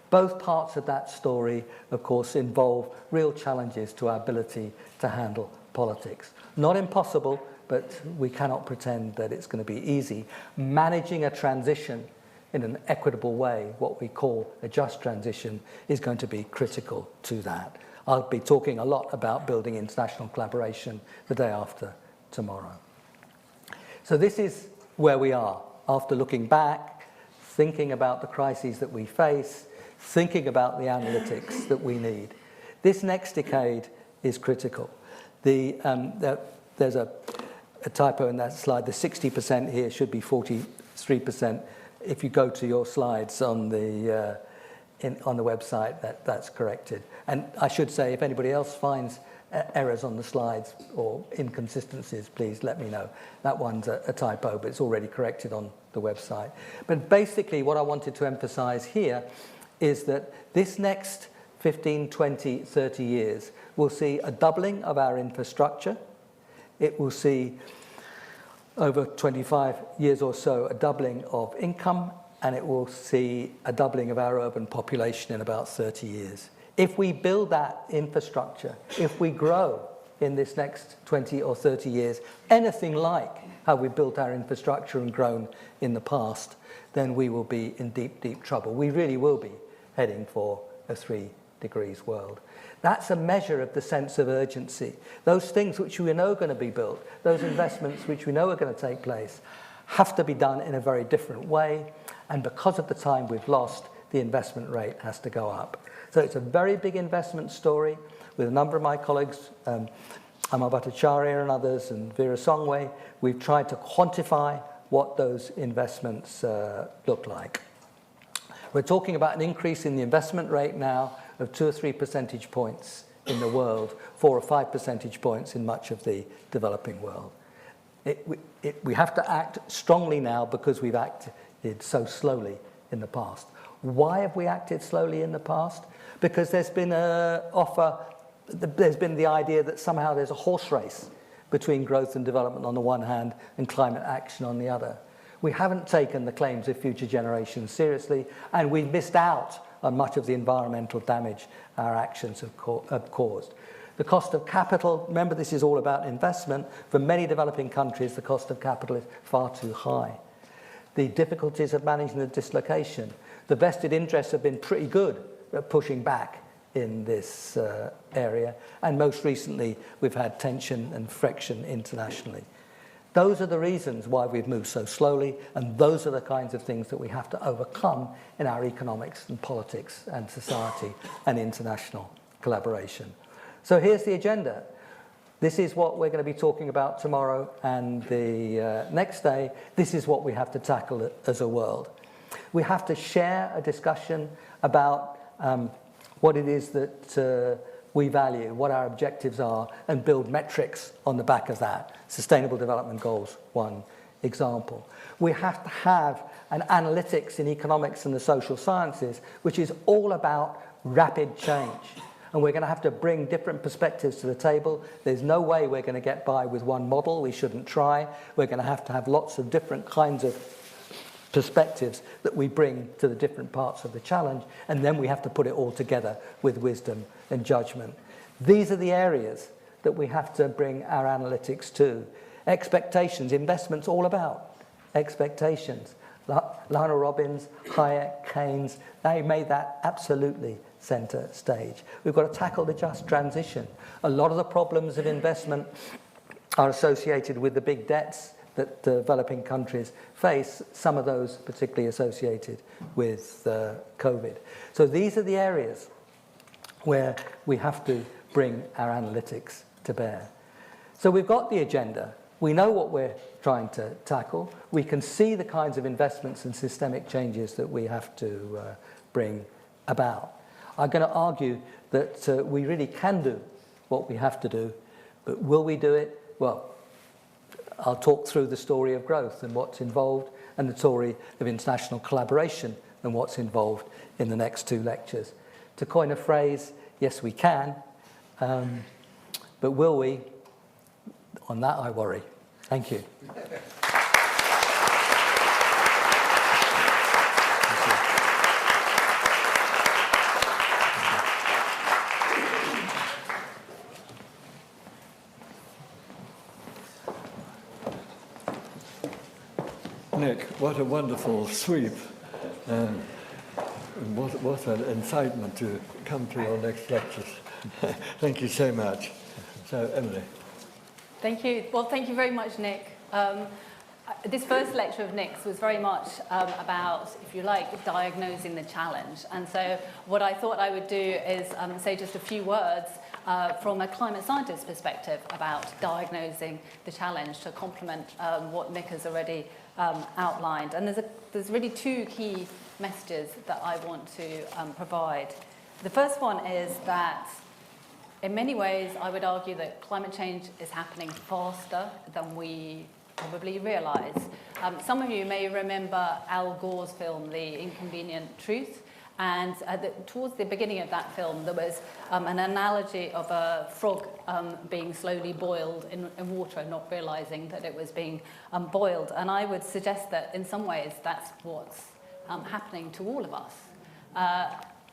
Both parts of that story, of course, involve real challenges to our ability to handle politics. Not impossible, but we cannot pretend that it's going to be easy. Managing a transition in an equitable way, what we call a just transition, is going to be critical to that. I'll be talking a lot about building international collaboration the day after tomorrow. So this is where we are after looking back, thinking about the crises that we face, thinking about the analytics that we need. This next decade is critical. There's a typo in that slide. The 60% here should be 43%. If you go to your slides on the website, that's corrected. And I should say, if anybody else finds errors on the slides or inconsistencies, please let me know. That one's a typo, but it's already corrected on the website. But basically, what I wanted to emphasize here is that this next 15, 20, 30 years will see a doubling of our infrastructure. It will see, over 25 years or so, a doubling of income, and it will see a doubling of our urban population in about 30 years. If we build that infrastructure, if we grow in this next 20 or 30 years, anything like how we built our infrastructure and grown in the past, then we will be in deep, deep trouble. We really will be heading for a 3 degrees world. That's a measure of the sense of urgency. Those things which we know are going to be built, those investments which we know are going to take place, have to be done in a very different way. And because of the time we've lost, the investment rate has to go up. So it's a very big investment story with a number of my colleagues, Amar Bhattacharya and others, and Veera Songwe. We've tried to quantify what those investments look like. We're talking about an increase in the investment rate now of 2 or 3 percentage points in the world, 4 or 5 percentage points in much of the developing world. We have to act strongly now because we've acted so slowly in the past. Why have we acted slowly in the past? Because there's been there's been the idea that somehow there's a horse race between growth and development on the one hand and climate action on the other. We haven't taken the claims of future generations seriously, and we've missed out on much of the environmental damage our actions have caused. The cost of capital, remember this is all about investment, for many developing countries the cost of capital is far too high. The difficulties of managing the dislocation. The vested interests have been pretty good at pushing back in this area, and most recently we've had tension and friction internationally. Those are the reasons why we've moved so slowly, and those are the kinds of things that we have to overcome in our economics and politics and society and international collaboration. So here's the agenda. This is what we're going to be talking about tomorrow and the next day. This is what we have to tackle as a world. We have to share a discussion about what it is that we value, what our objectives are, and build metrics on the back of that. Sustainable Development Goals, one example. We have to have an analytics in economics and the social sciences, which is all about rapid change. And we're going to have to bring different perspectives to the table. There's no way we're going to get by with one model. We shouldn't try. We're going to have lots of different kinds of perspectives that we bring to the different parts of the challenge, and then we have to put it all together with wisdom and judgment. These are the areas that we have to bring our analytics to. Expectations, investment's all about expectations. Lionel Robbins, Hayek, Keynes, they made that absolutely centre stage. We've got to tackle the just transition. A lot of the problems of investment are associated with the big debts that developing countries face, some of those particularly associated with COVID. So these are the areas where we have to bring our analytics to bear. So we've got the agenda. We know what we're trying to tackle. We can see the kinds of investments and systemic changes that we have to bring about. I'm going to argue that we really can do what we have to do, but will we do it? Well, I'll talk through the story of growth and what's involved, and the story of international collaboration and what's involved in the next two lectures. To coin a phrase, yes, we can, but will we? On that, I worry. Thank you. Nick, what a wonderful sweep. What an incitement to come to your next lectures. Thank you so much. So, Emily. Thank you. Well, thank you very much, Nick. This first lecture of Nick's was very much about, if you like, diagnosing the challenge. And so what I thought I would do is say just a few words from a climate scientist perspective about diagnosing the challenge to complement what Nick has already outlined. And there's really two key messages that I want to provide. The first one is that in many ways, I would argue that climate change is happening faster than we probably realise. Some of you may remember Al Gore's film, The Inconvenient Truth, and towards the beginning of that film, there was an analogy of a frog being slowly boiled in water and not realising that it was being boiled. And I would suggest that in some ways, that's what's happening to all of us.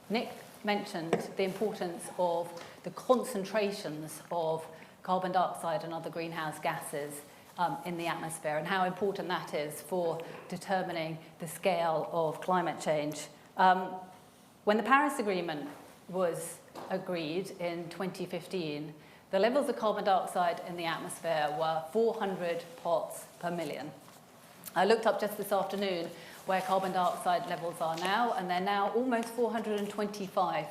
Nick mentioned the importance of the concentrations of carbon dioxide and other greenhouse gases in the atmosphere, and how important that is for determining the scale of climate change. When the Paris Agreement was agreed in 2015, the levels of carbon dioxide in the atmosphere were 400 parts per million. I looked up just this afternoon where carbon dioxide levels are now, and they're now almost 425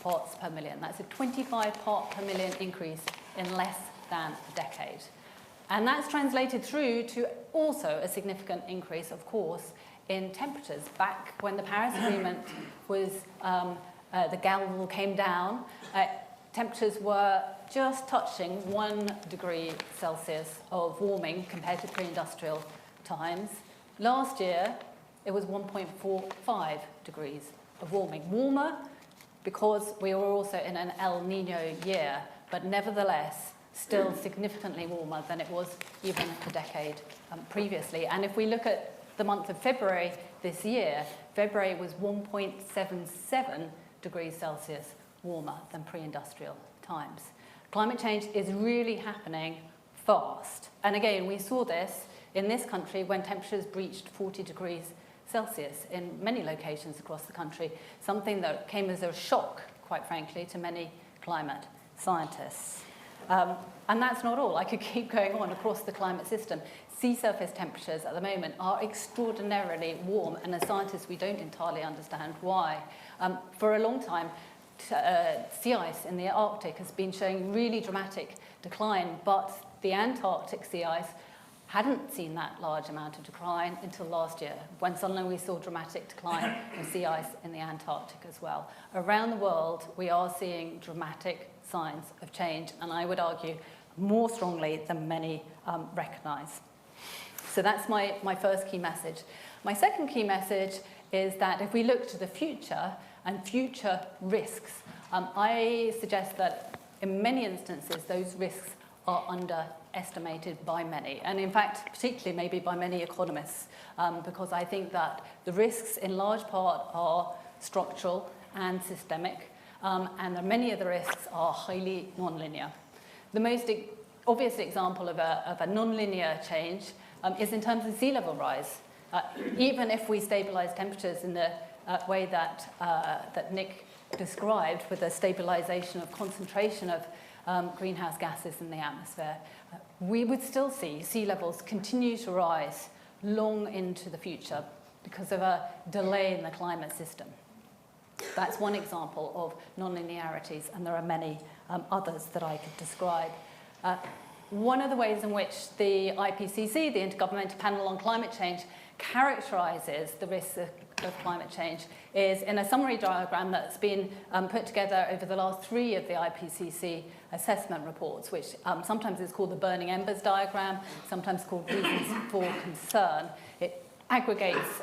parts per million. That's a 25 part per million increase in less than a decade. And that's translated through to also a significant increase, of course, in temperatures. Back when the Paris Agreement was, the gavel came down, temperatures were just touching 1 degree Celsius of warming compared to pre-industrial times. Last year, it was 1.45 degrees of warming. Warmer because we were also in an El Nino year, but nevertheless, still significantly warmer than it was even a decade previously. And if we look at the month of February this year, February was 1.77 degrees Celsius warmer than pre-industrial times. Climate change is really happening fast. And again, we saw this in this country when temperatures breached 40 degrees Celsius in many locations across the country, something that came as a shock, quite frankly, to many climate scientists. And that's not all. I could keep going on across the climate system. Sea surface temperatures at the moment are extraordinarily warm, and as scientists, we don't entirely understand why. For a long time, sea ice in the Arctic has been showing really dramatic decline, but the Antarctic sea ice hadn't seen that large amount of decline until last year, when suddenly we saw dramatic decline in sea ice in the Antarctic as well. Around the world, we are seeing dramatic signs of change, and I would argue more strongly than many recognise. So that's my first key message. My second key message is that if we look to the future and future risks, I suggest that in many instances, those risks are underestimated by many, and in fact, particularly maybe by many economists, because I think that the risks in large part are structural and systemic, and many of the risks are highly nonlinear. The most obvious example of a nonlinear change is in terms of sea level rise. Even if we stabilize temperatures in the way that Nick described, with a stabilization of concentration of greenhouse gases in the atmosphere, we would still see sea levels continue to rise long into the future because of a delay in the climate system. That's one example of non-linearities, and there are many others that I could describe. One of the ways in which the IPCC, the Intergovernmental Panel on Climate Change, characterizes the risks of climate change is in a summary diagram that's been put together over the last 3 of the IPCC assessment reports, which sometimes is called the burning embers diagram, sometimes called reasons for concern. It aggregates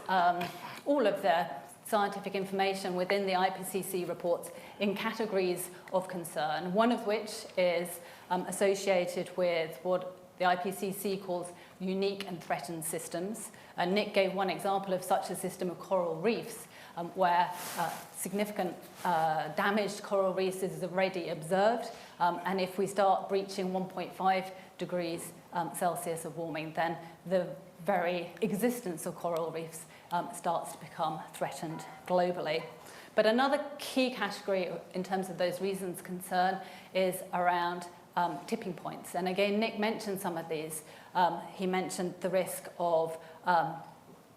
all of the scientific information within the IPCC reports in categories of concern, one of which is associated with what the IPCC calls unique and threatened systems. Nick gave one example of such a system of coral reefs, where significant damaged coral reefs is already observed, and if we start breaching 1.5 degrees Celsius of warming, then the very existence of coral reefs starts to become threatened globally. But another key category in terms of those reasons concern is around tipping points. And again, Nick mentioned some of these. He mentioned the risk of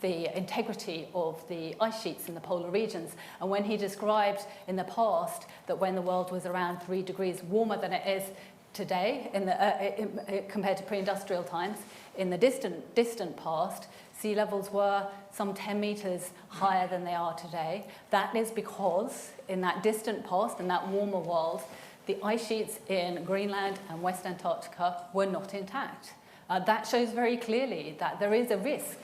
the integrity of the ice sheets in the polar regions. And when he described in the past that when the world was around 3 degrees warmer than it is today, compared to pre-industrial times, in the distant past, sea levels were some 10 meters higher than they are today. That is because in that distant past, in that warmer world, the ice sheets in Greenland and West Antarctica were not intact. That shows very clearly that there is a risk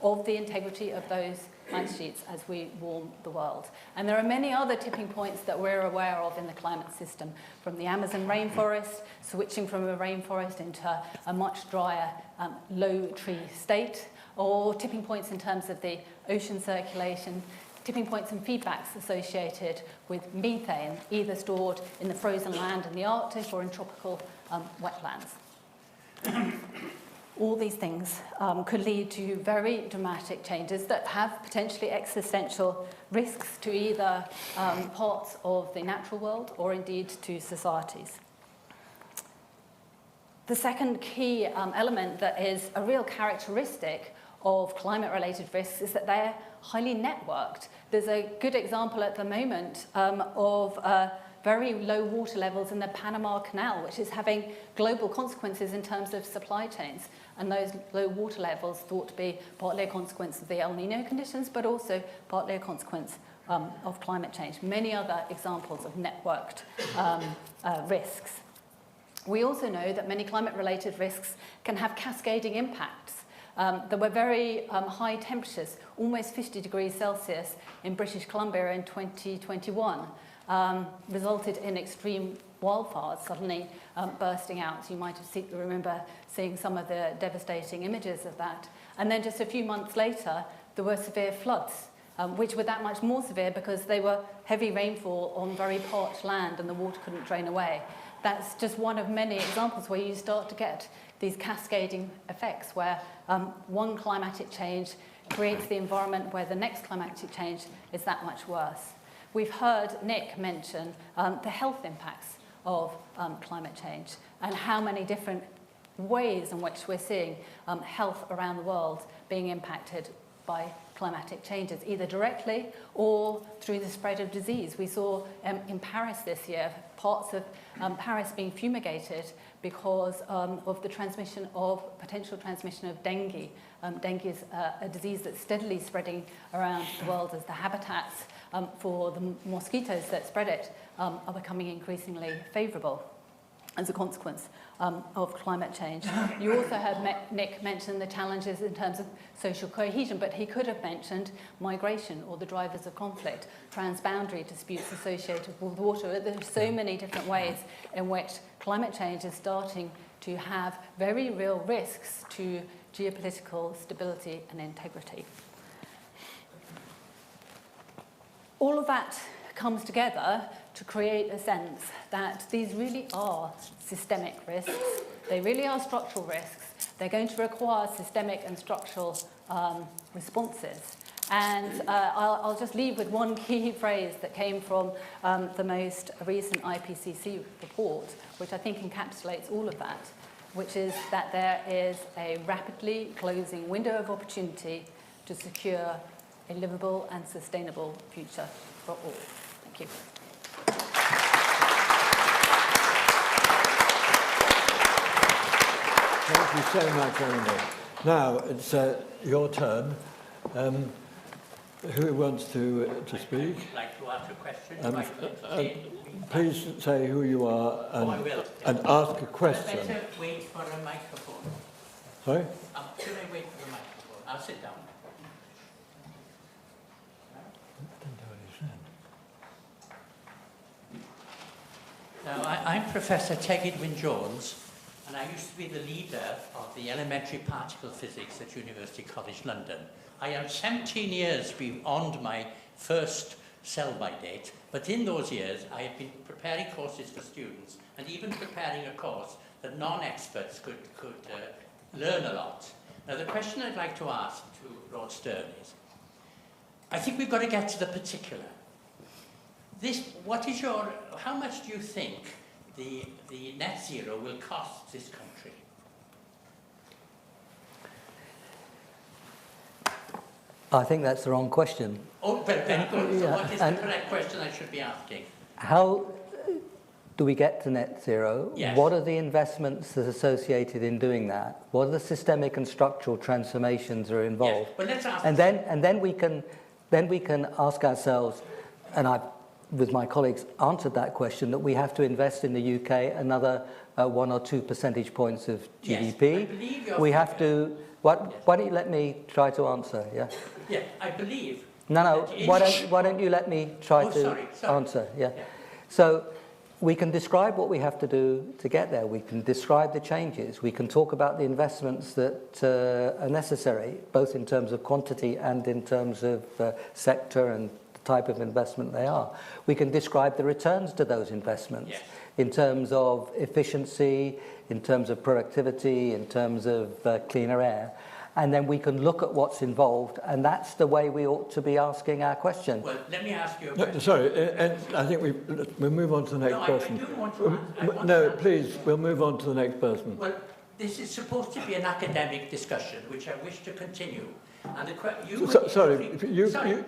of the integrity of those ice sheets as we warm the world. And there are many other tipping points that we're aware of in the climate system, from the Amazon rainforest, switching from a rainforest into a much drier, low tree state, or tipping points in terms of the ocean circulation, tipping points and feedbacks associated with methane, either stored in the frozen land in the Arctic or in tropical wetlands. All these things could lead to very dramatic changes that have potentially existential risks to either parts of the natural world or indeed to societies. The second key element that is a real characteristic of climate-related risks is that they're highly networked. There's a good example at the moment of very low water levels in the Panama Canal, which is having global consequences in terms of supply chains. And those low water levels thought to be partly a consequence of the El Nino conditions, but also partly a consequence of climate change. Many other examples of networked risks. We also know that many climate-related risks can have cascading impacts. There were very high temperatures, almost 50 degrees Celsius in British Columbia in 2021, resulted in extreme wildfires suddenly bursting out. You might have remember seeing some of the devastating images of that. And then just a few months later, there were severe floods, which were that much more severe because they were heavy rainfall on very parched land and the water couldn't drain away. That's just one of many examples where you start to get these cascading effects where one climatic change creates the environment where the next climatic change is that much worse. We've heard Nick mention the health impacts of climate change and how many different ways in which we're seeing health around the world being impacted by climatic changes, either directly or through the spread of disease. We saw in Paris this year, parts of Paris being fumigated because of the potential transmission of dengue. Dengue is a disease that's steadily spreading around the world as the habitats for the mosquitoes that spread it are becoming increasingly favourable. as a consequence of climate change. You also heard Nick mention the challenges in terms of social cohesion, but he could have mentioned migration or the drivers of conflict, transboundary disputes associated with water. There are so many different ways in which climate change is starting to have very real risks to geopolitical stability and integrity. All of that comes together to create a sense that these really are systemic risks. They really are structural risks. They're going to require systemic and structural responses. And I'll just leave with one key phrase that came from the most recent IPCC report, which I think encapsulates all of that, which is that there is a rapidly closing window of opportunity to secure a livable and sustainable future for all. Thank you. Thank you so much, Emily. Now it's your turn. Who wants to speak? I'd like to ask a question. Please say who you are and ask a question. Better wait for a microphone. Sorry? Should I wait for the microphone? I'll sit down. Now, I'm Professor Tegid Wyn-Jones, and I used to be the leader of the elementary particle physics at University College London. I am 17 years beyond my first sell-by date, but in those years I have been preparing courses for students and even preparing a course that non-experts could learn a lot. Now, the question I'd like to ask to Lord Stern is, I think we've got to get to the particular. How much do you think the net zero will cost this country? I think that's the wrong question. Oh, very good. So what is the correct question I should be asking? How do we get to net zero? Yes. What are the investments that are associated in doing that? What are the systemic and structural transformations that are involved? Yes. Well, let's ask And then we can ask ourselves, and I've with my colleagues answered that question, that we have to invest in the UK another 1 or 2 percentage points of GDP. Yes, I believe you're we have to. Why don't you let me try to answer? Yeah. Yeah, I believe. No. Why don't you let me try to answer? Yeah. So we can describe what we have to do to get there. We can describe the changes. We can talk about the investments that are necessary, both in terms of quantity and in terms of sector and type of investment they are. We can describe the returns to those investments in terms of efficiency, in terms of productivity, in terms of cleaner air. And then we can look at what's involved, and that's the way we ought to be asking our question. Well, let me ask you a question. Sorry, I think we'll move on to the next person. I do want to please, we'll move on to the next person. Well, this is supposed to be an academic discussion, which I wish to continue. And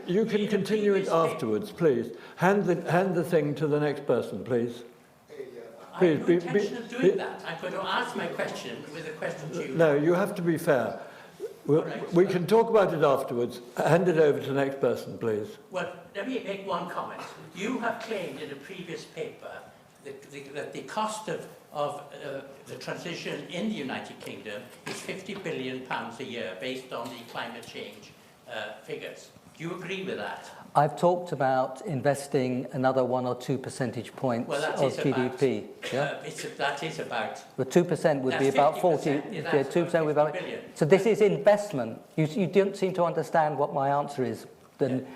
you can continue it afterwards, please. Hand the thing to the next person, please. I have no intention of doing that. I'm going to ask my question with a question to you. No, you have to be fair. We can talk about it afterwards. Hand it over to the next person, please. Well, let me make one comment. You have claimed in a previous paper that the cost of the transition in the United Kingdom is £50 billion a year based on the climate change figures. Do you agree with that? I've talked about investing another 1 or 2 percentage points of GDP. That is about. The 2% would be about 40. Yeah, 2% would be about. So this is investment. You don't seem to understand what my answer is. Then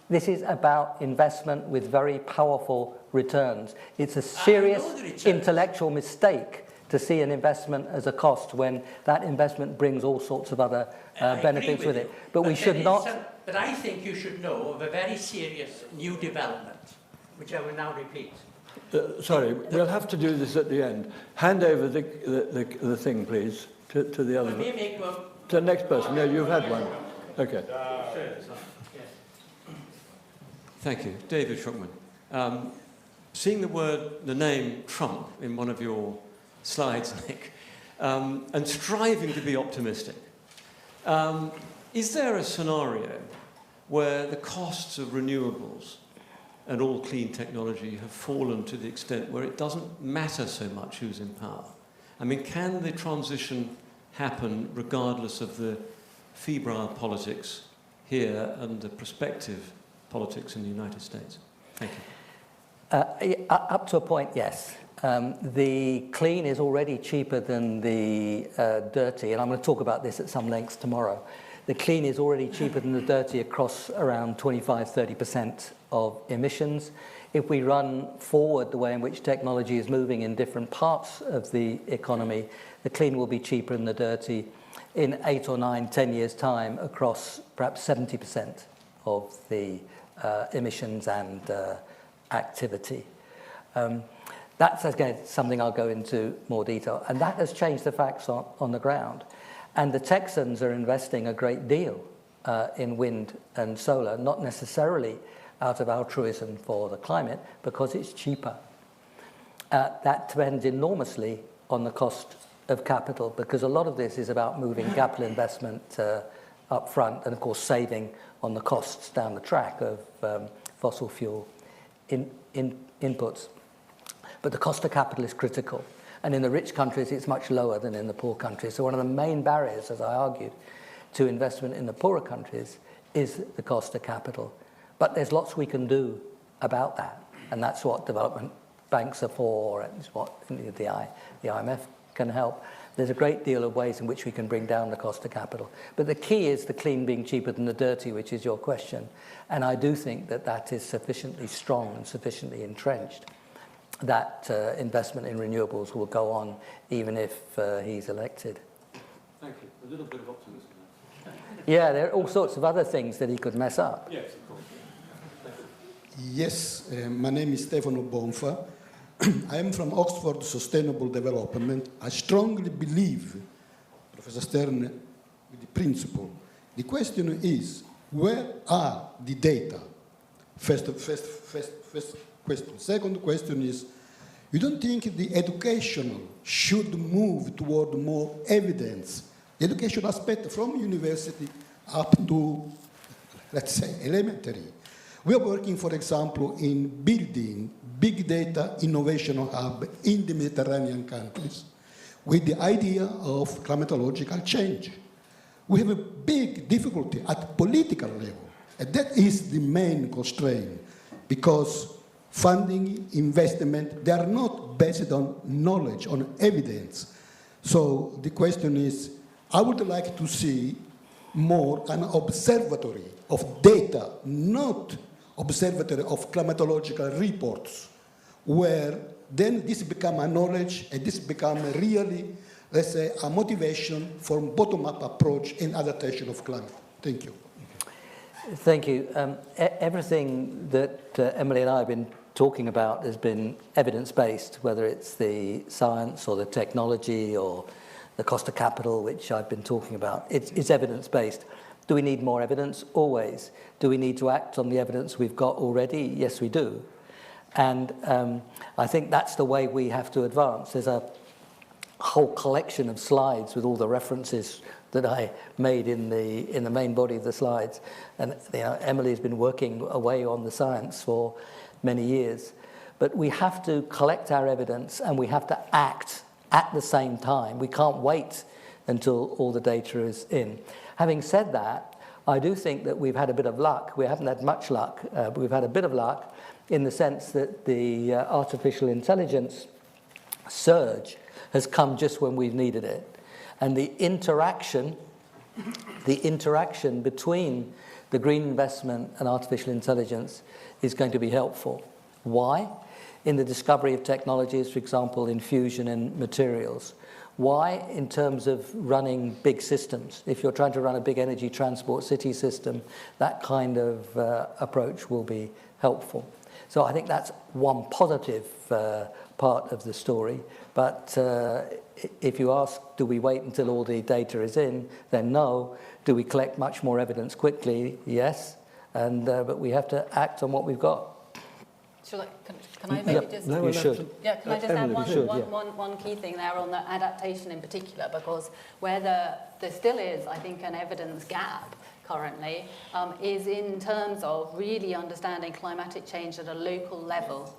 this is about investment with very powerful returns. It's a serious intellectual mistake to see an investment as a cost when that investment brings all sorts of other benefits with it. But we should not. But I think you should know of a very serious new development, which I will now repeat. Sorry, we'll have to do this at the end. Hand over the thing, please, to the other. To the next person. No, you've had one. Okay. Thank you, David Shuckburgh. Seeing the name Trump in one of your slides, Nick, and striving to be optimistic, is there a scenario where the costs of renewables and all clean technology have fallen to the extent where it doesn't matter so much who's in power? I mean, can the transition happen regardless of the febrile politics here and the prospective politics in the United States? Thank you. Up to a point, yes. The clean is already cheaper than the dirty, and I'm going to talk about this at some length tomorrow. The clean is already cheaper than the dirty across around 25-30% of emissions. If we run forward the way in which technology is moving in different parts of the economy, the clean will be cheaper than the dirty in 8 or 9, 10 years' time across perhaps 70% of the emissions and activity. That's again something I'll go into more detail, and that has changed the facts on the ground. And the Texans are investing a great deal in wind and solar, not necessarily out of altruism for the climate, because it's cheaper. That depends enormously on the cost of capital, because a lot of this is about moving capital investment up front and, of course, saving on the costs down the track of fossil fuel inputs. But the cost of capital is critical. And in the rich countries, it's much lower than in the poor countries. So one of the main barriers, as I argued, to investment in the poorer countries is the cost of capital. But there's lots we can do about that. And that's what development banks are for, and it's what the IMF can help. There's a great deal of ways in which we can bring down the cost of capital. But the key is the clean being cheaper than the dirty, which is your question. And I do think that that is sufficiently strong and sufficiently entrenched that investment in renewables will go on even if he's elected. Thank you. A little bit of optimism there. Yeah, there are all sorts of other things that he could mess up. Yes, of course. Yes, my name is Stefano Bonfa. I am from Oxford Sustainable Development. I strongly believe, Professor Stern, with the principle. The question is, where are the data? First question. Second question is, you don't think the educational should move toward more evidence? The education aspect from university up to, let's say, elementary. We are working, for example, in building big data innovation hub in the Mediterranean countries with the idea of climatological change. We have a big difficulty at political level, and that is the main constraint, because funding, investment, they are not based on knowledge, on evidence. So the question is, I would like to see more an observatory of data, not observatory of climatological reports, where then this become a knowledge and this become a really, let's say, a motivation for bottom-up approach in adaptation of climate. Thank you. Thank you. Everything that Emily and I have been talking about has been evidence-based, whether it's the science or the technology or the cost of capital, which I've been talking about. It's evidence-based. Do we need more evidence? Always. Do we need to act on the evidence we've got already? Yes, we do. And I think that's the way we have to advance. There's a whole collection of slides with all the references that I made in the main body of the slides. And Emily's been working away on the science for many years. But we have to collect our evidence and we have to act at the same time. We can't wait until all the data is in. Having said that, I do think that we've had a bit of luck. We haven't had much luck, but we've had a bit of luck in the sense that the artificial intelligence surge has come just when we've needed it. And the interaction between the green investment and artificial intelligence is going to be helpful. Why? In the discovery of technologies, for example, in fusion and materials. Why? In terms of running big systems. If you're trying to run a big energy transport city system, that kind of approach will be helpful. So I think that's one positive part of the story. But if you ask, do we wait until all the data is in, then no. Do we collect much more evidence quickly? Yes. And but we have to act on what we've got. Can I maybe just... No, you should. Yeah, can I just Emily, add one key thing there on the adaptation in particular, because where there still is, I think, an evidence gap currently is in terms of really understanding climatic change at a local level.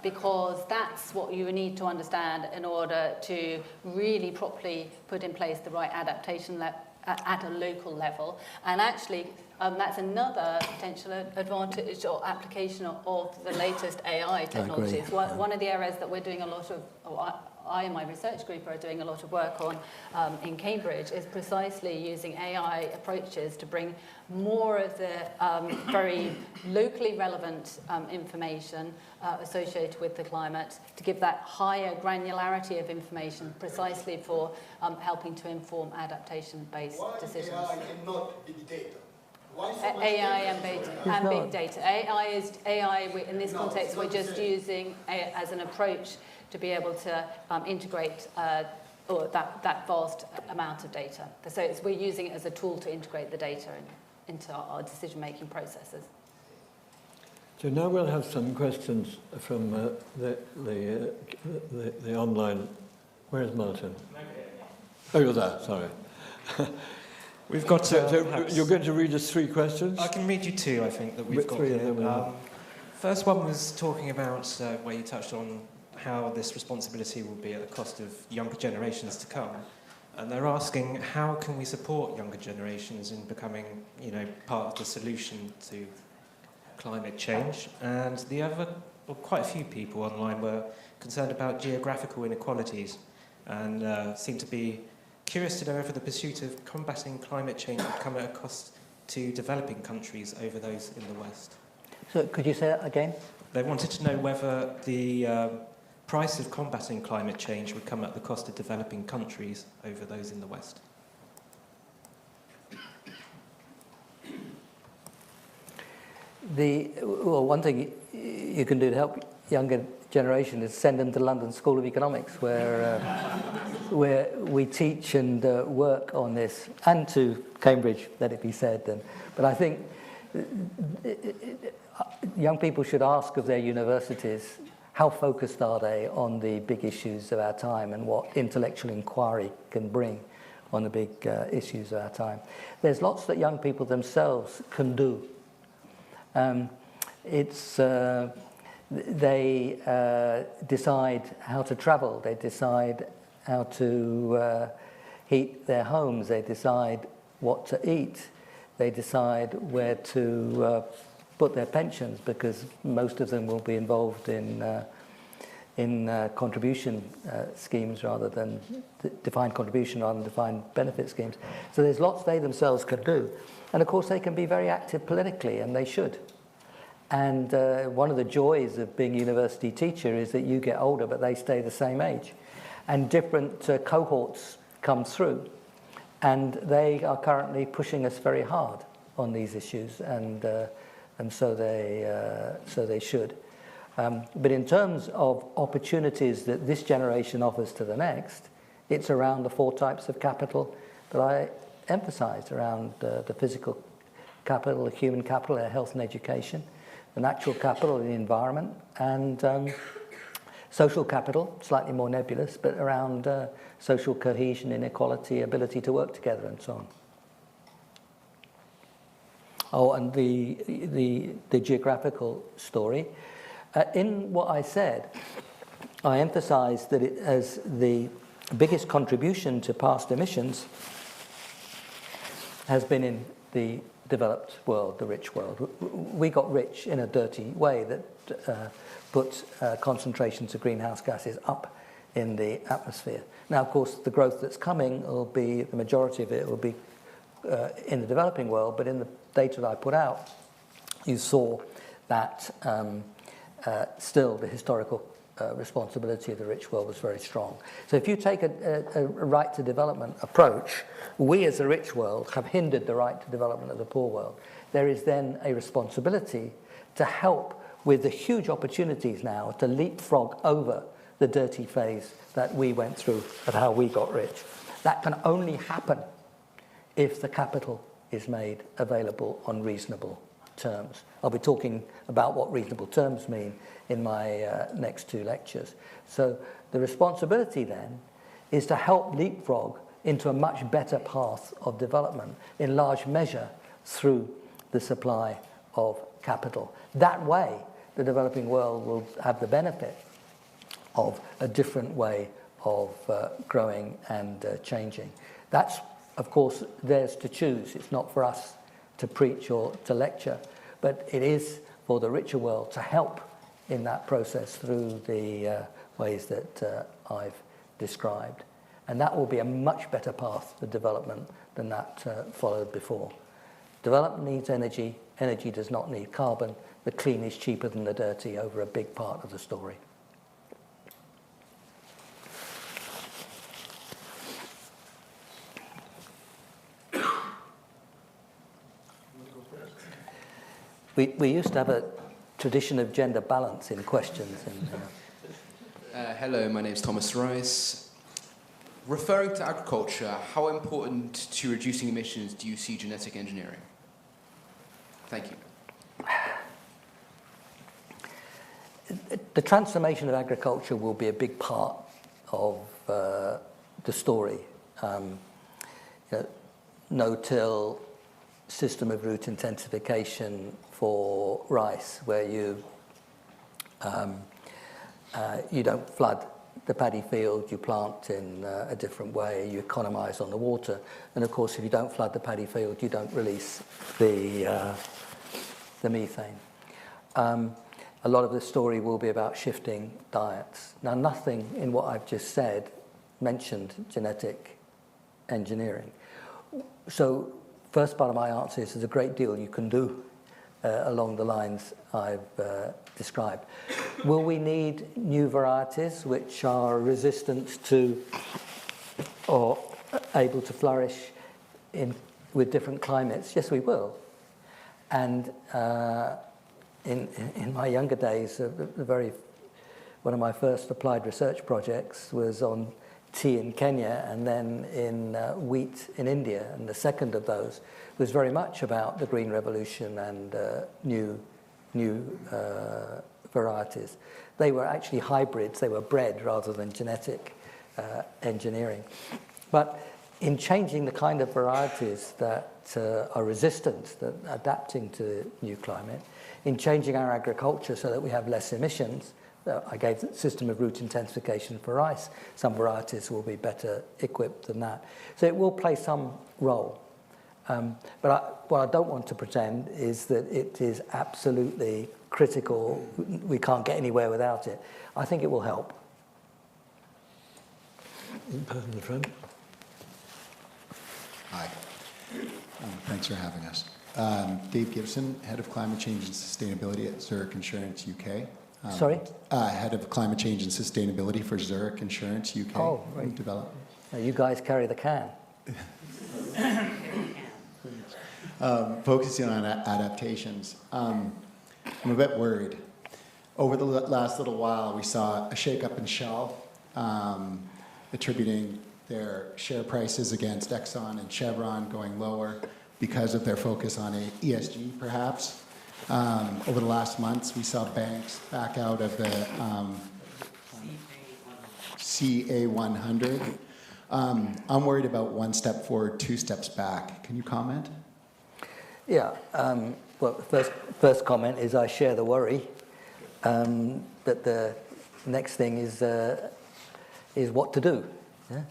Because that's what you need to understand in order to really properly put in place the right adaptation at a local level. And actually, that's another potential advantage or application of the latest AI technologies. One of the areas that we're doing a lot of, I and my research group are doing a lot of work on in Cambridge is precisely using AI approaches to bring more of the very locally relevant information associated with the climate, to give that higher granularity of information precisely for helping to inform adaptation-based decisions. Why AI and not big data? Why so much AI and big data. AI in this context, we're just using as an approach to be able to integrate that vast amount of data. So we're using it as a tool to integrate the data into our decision-making processes. So now we'll have some questions from the online. Where is Martin? Oh, you're there, sorry. We've got so you're going to read us 3 questions? I can read you 2, I think, that we've got here. First one was talking about where you touched on how this responsibility will be at the cost of younger generations to come. And they're asking, how can we support younger generations in becoming, part of the solution to climate change? And the other, quite a few people online were concerned about geographical inequalities and seem to be curious to know whether the pursuit of combating climate change would come at a cost to developing countries over those in the West. So could you say that again? They wanted to know whether the price of combating climate change would come at the cost of developing countries over those in the West. One thing you can do to help younger generation is send them to London School of Economics, where we teach and work on this, and to Cambridge, let it be said. But I think young people should ask of their universities, how focused are they on the big issues of our time and what intellectual inquiry can bring on the big issues of our time. There's lots that young people themselves can do. They decide how to travel, they decide how to heat their homes, they decide what to eat, they decide where to put their pensions, because most of them will be involved in contribution schemes rather than defined contribution rather than defined benefit schemes. So there's lots they themselves can do. And of course they can be very active politically, and they should. And one of the joys of being a university teacher is that you get older but they stay the same age. And different cohorts come through. And they are currently pushing us very hard on these issues, and so they should. But in terms of opportunities that this generation offers to the next, it's around the 4 types of capital that I emphasised, around the physical capital, the human capital, health and education, the natural capital, the environment, and social capital, slightly more nebulous, but around social cohesion, inequality, ability to work together, and so on. Oh, and the geographical story. In what I said, I emphasised that it as the biggest contribution to past emissions has been in the developed world, the rich world. We got rich in a dirty way that put concentrations of greenhouse gases up in the atmosphere. Now, of course, the growth that's coming will be, the majority of it will be in the developing world, but in the data that I put out, you saw that still the historical responsibility of the rich world was very strong. So if you take a right to development approach, we as a rich world have hindered the right to development of the poor world. There is then a responsibility to help with the huge opportunities now to leapfrog over the dirty phase that we went through of how we got rich. That can only happen if the capital is made available on reasonable terms. I'll be talking about what reasonable terms mean in my next 2 lectures. So the responsibility then is to help leapfrog into a much better path of development, in large measure through the supply of capital. That way, the developing world will have the benefit of a different way of growing and changing. That's, of course, theirs to choose. It's not for us to preach or to lecture, but it is for the richer world to help in that process through the ways that I've described. And that will be a much better path for development than that followed before. Development needs energy. Energy does not need carbon. The clean is cheaper than the dirty over a big part of the story. We used to have a tradition of gender balance in questions. And, hello, my name is Thomas Rice. Referring to agriculture, how important to reducing emissions do you see genetic engineering? Thank you. The transformation of agriculture will be a big part of the story. No-till system of root intensification for rice, where you don't flood the paddy field, you plant in a different way, you economize on the water, and of course if you don't flood the paddy field, you don't release the methane. A lot of the story will be about shifting diets. Now, nothing in what I've just said mentioned genetic engineering. So, first part of my answer is there's a great deal you can do along the lines I've described. Will we need new varieties which are resistant to or able to flourish with different climates? Yes, we will. And in my younger days, one of my first applied research projects was on tea in Kenya and then in wheat in India. And the second of those was very much about the Green Revolution and new varieties. They were actually hybrids. They were bred rather than genetic engineering. But in changing the kind of varieties that are resistant, that are adapting to new climate, in changing our agriculture so that we have less emissions, I gave the system of root intensification for rice. Some varieties will be better equipped than that. So it will play some role. But what I don't want to pretend is that it is absolutely critical. We can't get anywhere without it. I think it will help. In person in the front. Hi. Thanks for having us. Dave Gibson, Head of Climate Change and Sustainability at Zurich Insurance UK. Sorry? Head of Climate Change and Sustainability for Zurich Insurance UK. Oh, right. Development. You guys carry the can. Focusing on adaptations, I'm a bit worried. Over the last little while, we saw a shake-up in Shell, attributing their share prices against Exxon and Chevron going lower because of their focus on ESG, perhaps. Over the last months, we saw banks back out of the CA100. I'm worried about one step forward, two steps back. Can you comment? Yeah. Well, first comment is I share the worry. But the next thing is what to do. Yeah?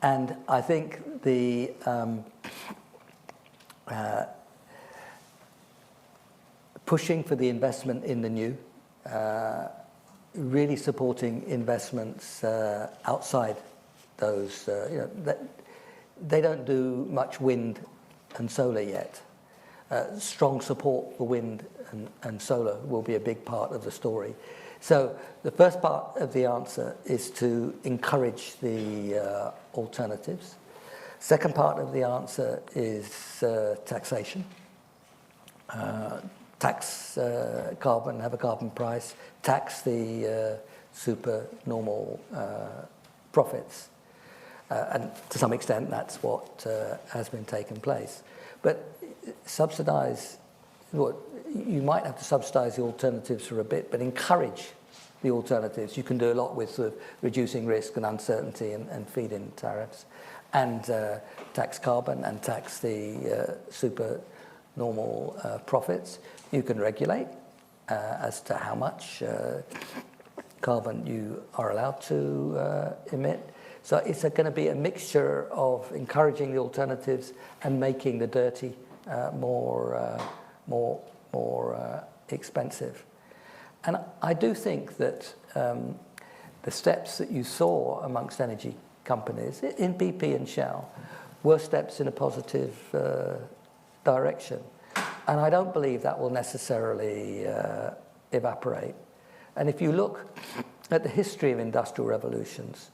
And I think the pushing for the investment in the new, really supporting investments outside those, they don't do much wind and solar yet. Strong support for wind and solar will be a big part of the story. So the first part of the answer is to encourage the alternatives. Second part of the answer is taxation. Tax carbon, have a carbon price, tax the super normal profits. And to some extent, that's what has been taking place. But subsidize, you might have to subsidize the alternatives for a bit, but encourage the alternatives. You can do a lot with sort of reducing risk and uncertainty and feed-in tariffs. and tax carbon and tax the super normal profits. You can regulate as to how much carbon you are allowed to emit. So it's going to be a mixture of encouraging the alternatives and making the dirty more expensive. And I do think that the steps that you saw amongst energy companies in BP and Shell were steps in a positive direction. And I don't believe that will necessarily evaporate. And if you look at the history of industrial revolutions,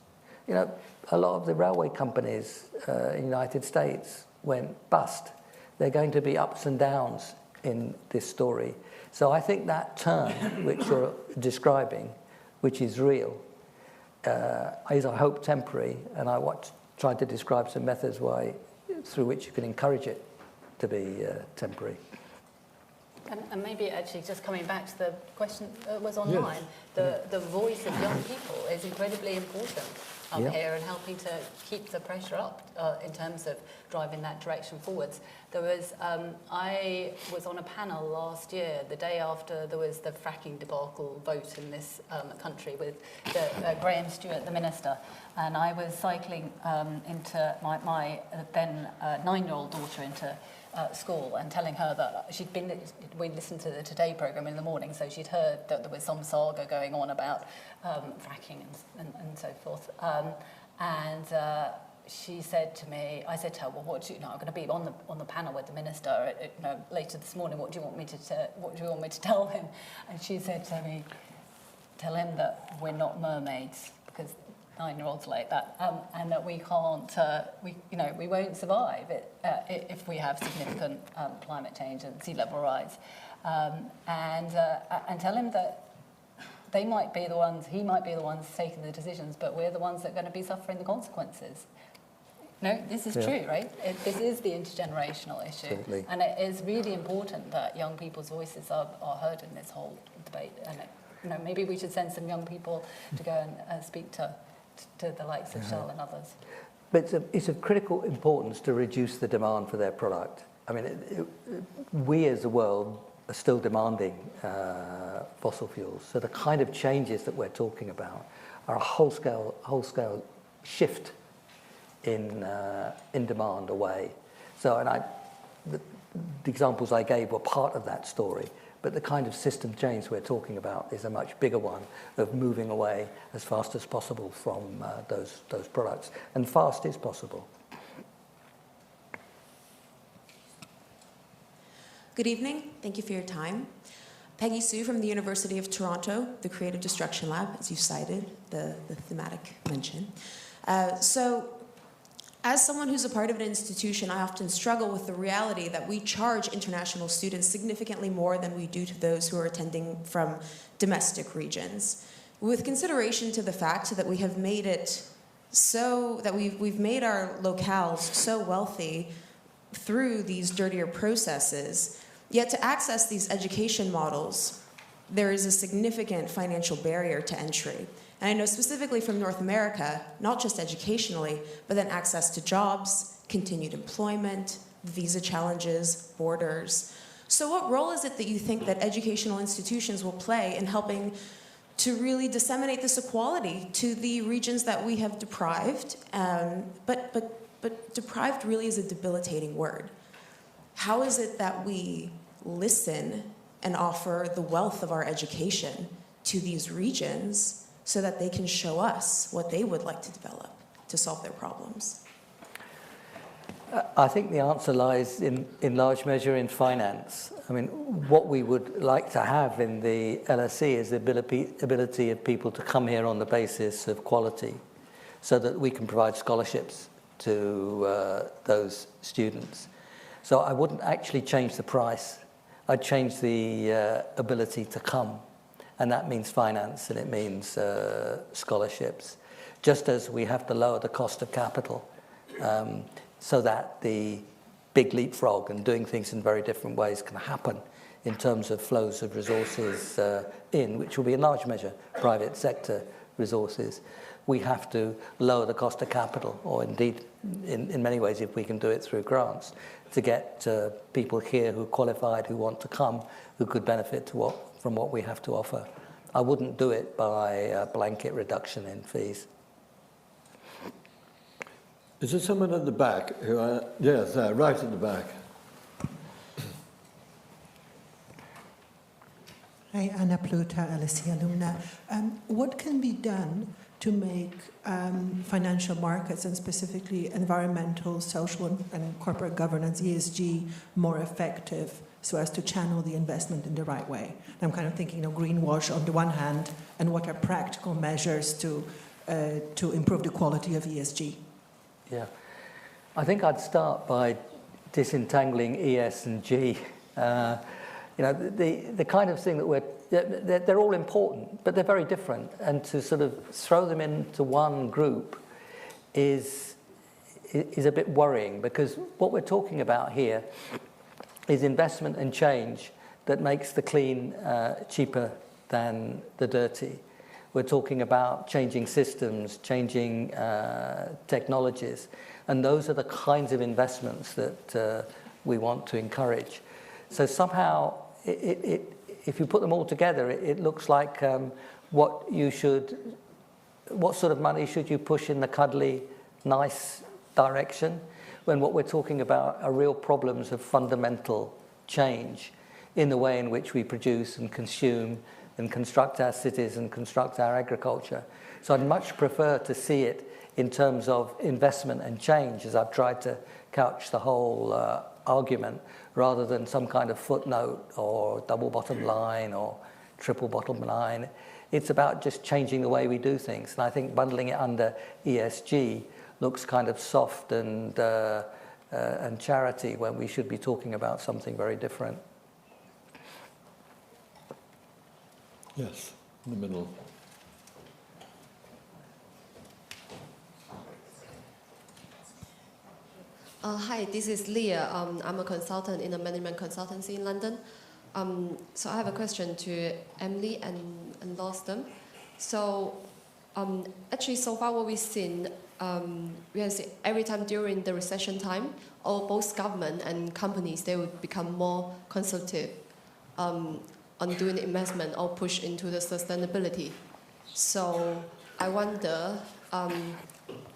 you know, a lot of the railway companies in the United States went bust. There are going to be ups and downs in this story. So I think that turn which you're describing, which is real, is, I hope, temporary. And I tried to describe some methods through which you can encourage it to be temporary. And maybe actually just coming back to the question that was online, the voice of young people is incredibly important up here and helping to keep the pressure up in terms of driving that direction forwards. There was, I was on a panel last year, the day after there was the fracking debacle vote in this country with Graham Stewart, the minister, and I was cycling into my then 9-year-old daughter into school and telling her that we listened to the Today programme in the morning, so she'd heard that there was some saga going on about fracking and so forth. She said to me, I said to her, well, I'm going to be on the panel with the minister later this morning. What do you want me to tell him? And she said to me, tell him that we're not mermaids, because 9-year-olds like that, and that we can't, we won't survive if we have significant climate change and sea level rise, and tell him that he might be the ones taking the decisions, but we're the ones that are going to be suffering the consequences. No, this is true, right? This is the intergenerational issue, certainly. And it is really important that young people's voices are heard in this whole debate. And maybe we should send some young people to go and speak to the likes of Shell and others. But it's of critical importance to reduce the demand for their product. I mean, we as a world are still demanding fossil fuels. So the kind of changes that we're talking about are a whole-scale shift in demand away. So, the examples I gave were part of that story. But the kind of system change we're talking about is a much bigger one of moving away as fast as possible from those products. And fast is possible. Good evening. Thank you for your time. Peggy Sue from the University of Toronto, the Creative Destruction Lab, as you cited, the thematic mention. As someone who's a part of an institution, I often struggle with the reality that we charge international students significantly more than we do to those who are attending from domestic regions. With consideration to the fact that we have made it so that we've made our locales so wealthy through these dirtier processes, yet to access these education models, there is a significant financial barrier to entry. And I know specifically from North America, not just educationally, but then access to jobs, continued employment, visa challenges, borders. So what role is it that you think that educational institutions will play in helping to really disseminate this equality to the regions that we have deprived, but deprived really is a debilitating word. How is it that we listen and offer the wealth of our education to these regions so that they can show us what they would like to develop to solve their problems? I think the answer lies in large measure in finance. I mean, what we would like to have in the LSE is the ability of people to come here on the basis of quality so that we can provide scholarships to those students. So I wouldn't actually change the price. I'd change the ability to come. And that means finance, and it means scholarships, just as we have to lower the cost of capital so that the big leapfrog and doing things in very different ways can happen in terms of flows of resources which will be in large measure private sector resources, we have to lower the cost of capital, or indeed, in many ways, if we can do it through grants, to get people here who are qualified, who want to come, who could benefit from what we have to offer. I wouldn't do it by a blanket reduction in fees. Is there someone at the back who yes, right at the back. Hi, Anna Pluta, LSE alumna. What can be done to make financial markets, and specifically environmental, social, and corporate governance, ESG, more effective so as to channel the investment in the right way? I'm kind of thinking of greenwash on the one hand, and what are practical measures to improve the quality of ESG? Yeah, I think I'd start by disentangling ES and G. The kind of thing that they're all important, but they're very different. And to sort of throw them into one group is a bit worrying, because what we're talking about here is investment and change that makes the clean cheaper than the dirty. We're talking about changing systems, changing technologies, and those are the kinds of investments that we want to encourage. So somehow, if you put them all together, it looks like what sort of money should you push in the cuddly, nice direction, when what we're talking about are real problems of fundamental change in the way in which we produce and consume and construct our cities and construct our agriculture. So I'd much prefer to see it in terms of investment and change, as I've tried to couch the whole argument, rather than some kind of footnote or double bottom line or triple bottom line. It's about just changing the way we do things. And I think bundling it under ESG looks kind of soft and charity, when we should be talking about something very different. Yes, in the middle. Hi, this is Leah. I'm a consultant in a management consultancy in London. So I have a question to Emily and Lawson. So actually, so far what we've seen, we have seen every time during the recession time, both government and companies, they would become more consultative on doing the investment or push into the sustainability. So I wonder,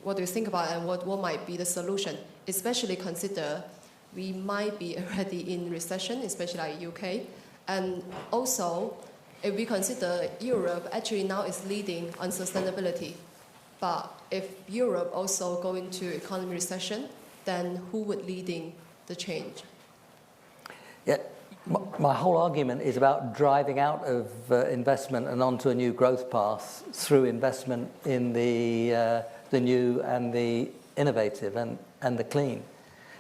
what do you think about it, and what might be the solution? Especially consider we might be already in recession, especially like UK. And also, if we consider Europe actually now is leading on sustainability. But if Europe also go into economic recession, then who would leading the change? Yeah, my whole argument is about driving out of investment and onto a new growth path through investment in the new and the innovative and the clean.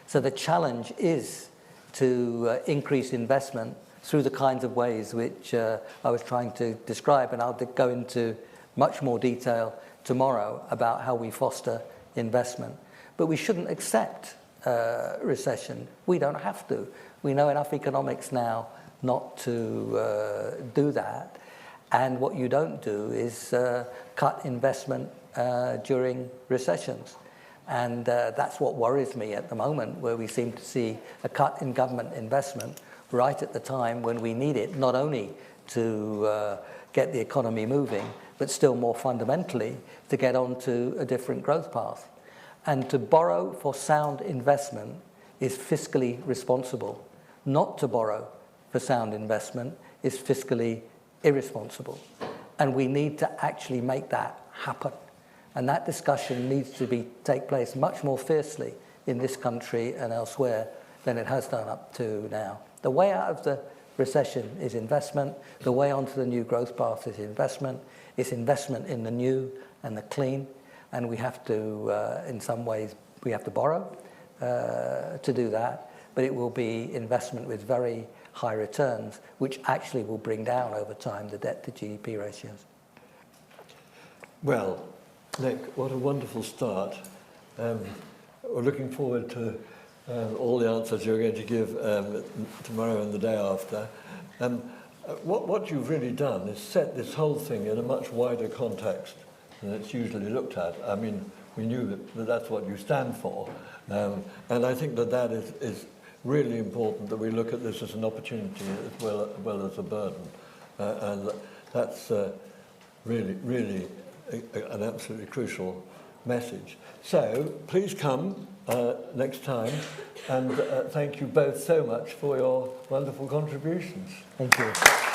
So the challenge is to increase investment through the kinds of ways which I was trying to describe, and I'll go into much more detail tomorrow about how we foster investment. But we shouldn't accept recession. We don't have to. We know enough economics now not to do that. And what you don't do is cut investment during recessions. And that's what worries me at the moment, where we seem to see a cut in government investment right at the time when we need it, not only to get the economy moving, but still more fundamentally to get onto a different growth path. And to borrow for sound investment is fiscally responsible. Not to borrow for sound investment is fiscally irresponsible. And we need to actually make that happen. And that discussion needs to take place much more fiercely in this country and elsewhere than it has done up to now. The way out of the recession is investment. The way onto the new growth path is investment. It's investment in the new and the clean. And we have to, in some ways, we have to borrow to do that. But it will be investment with very high returns, which actually will bring down over time the debt to GDP ratios. Well, Nick, what a wonderful start. We're looking forward to all the answers you're going to give tomorrow and the day after. What you've really done is set this whole thing in a much wider context than it's usually looked at. I mean, we knew that that's what you stand for. And I think that is really important, that we look at this as an opportunity as well as a burden. And that's really an absolutely crucial message. So please come next time, and thank you both so much for your wonderful contributions. Thank you.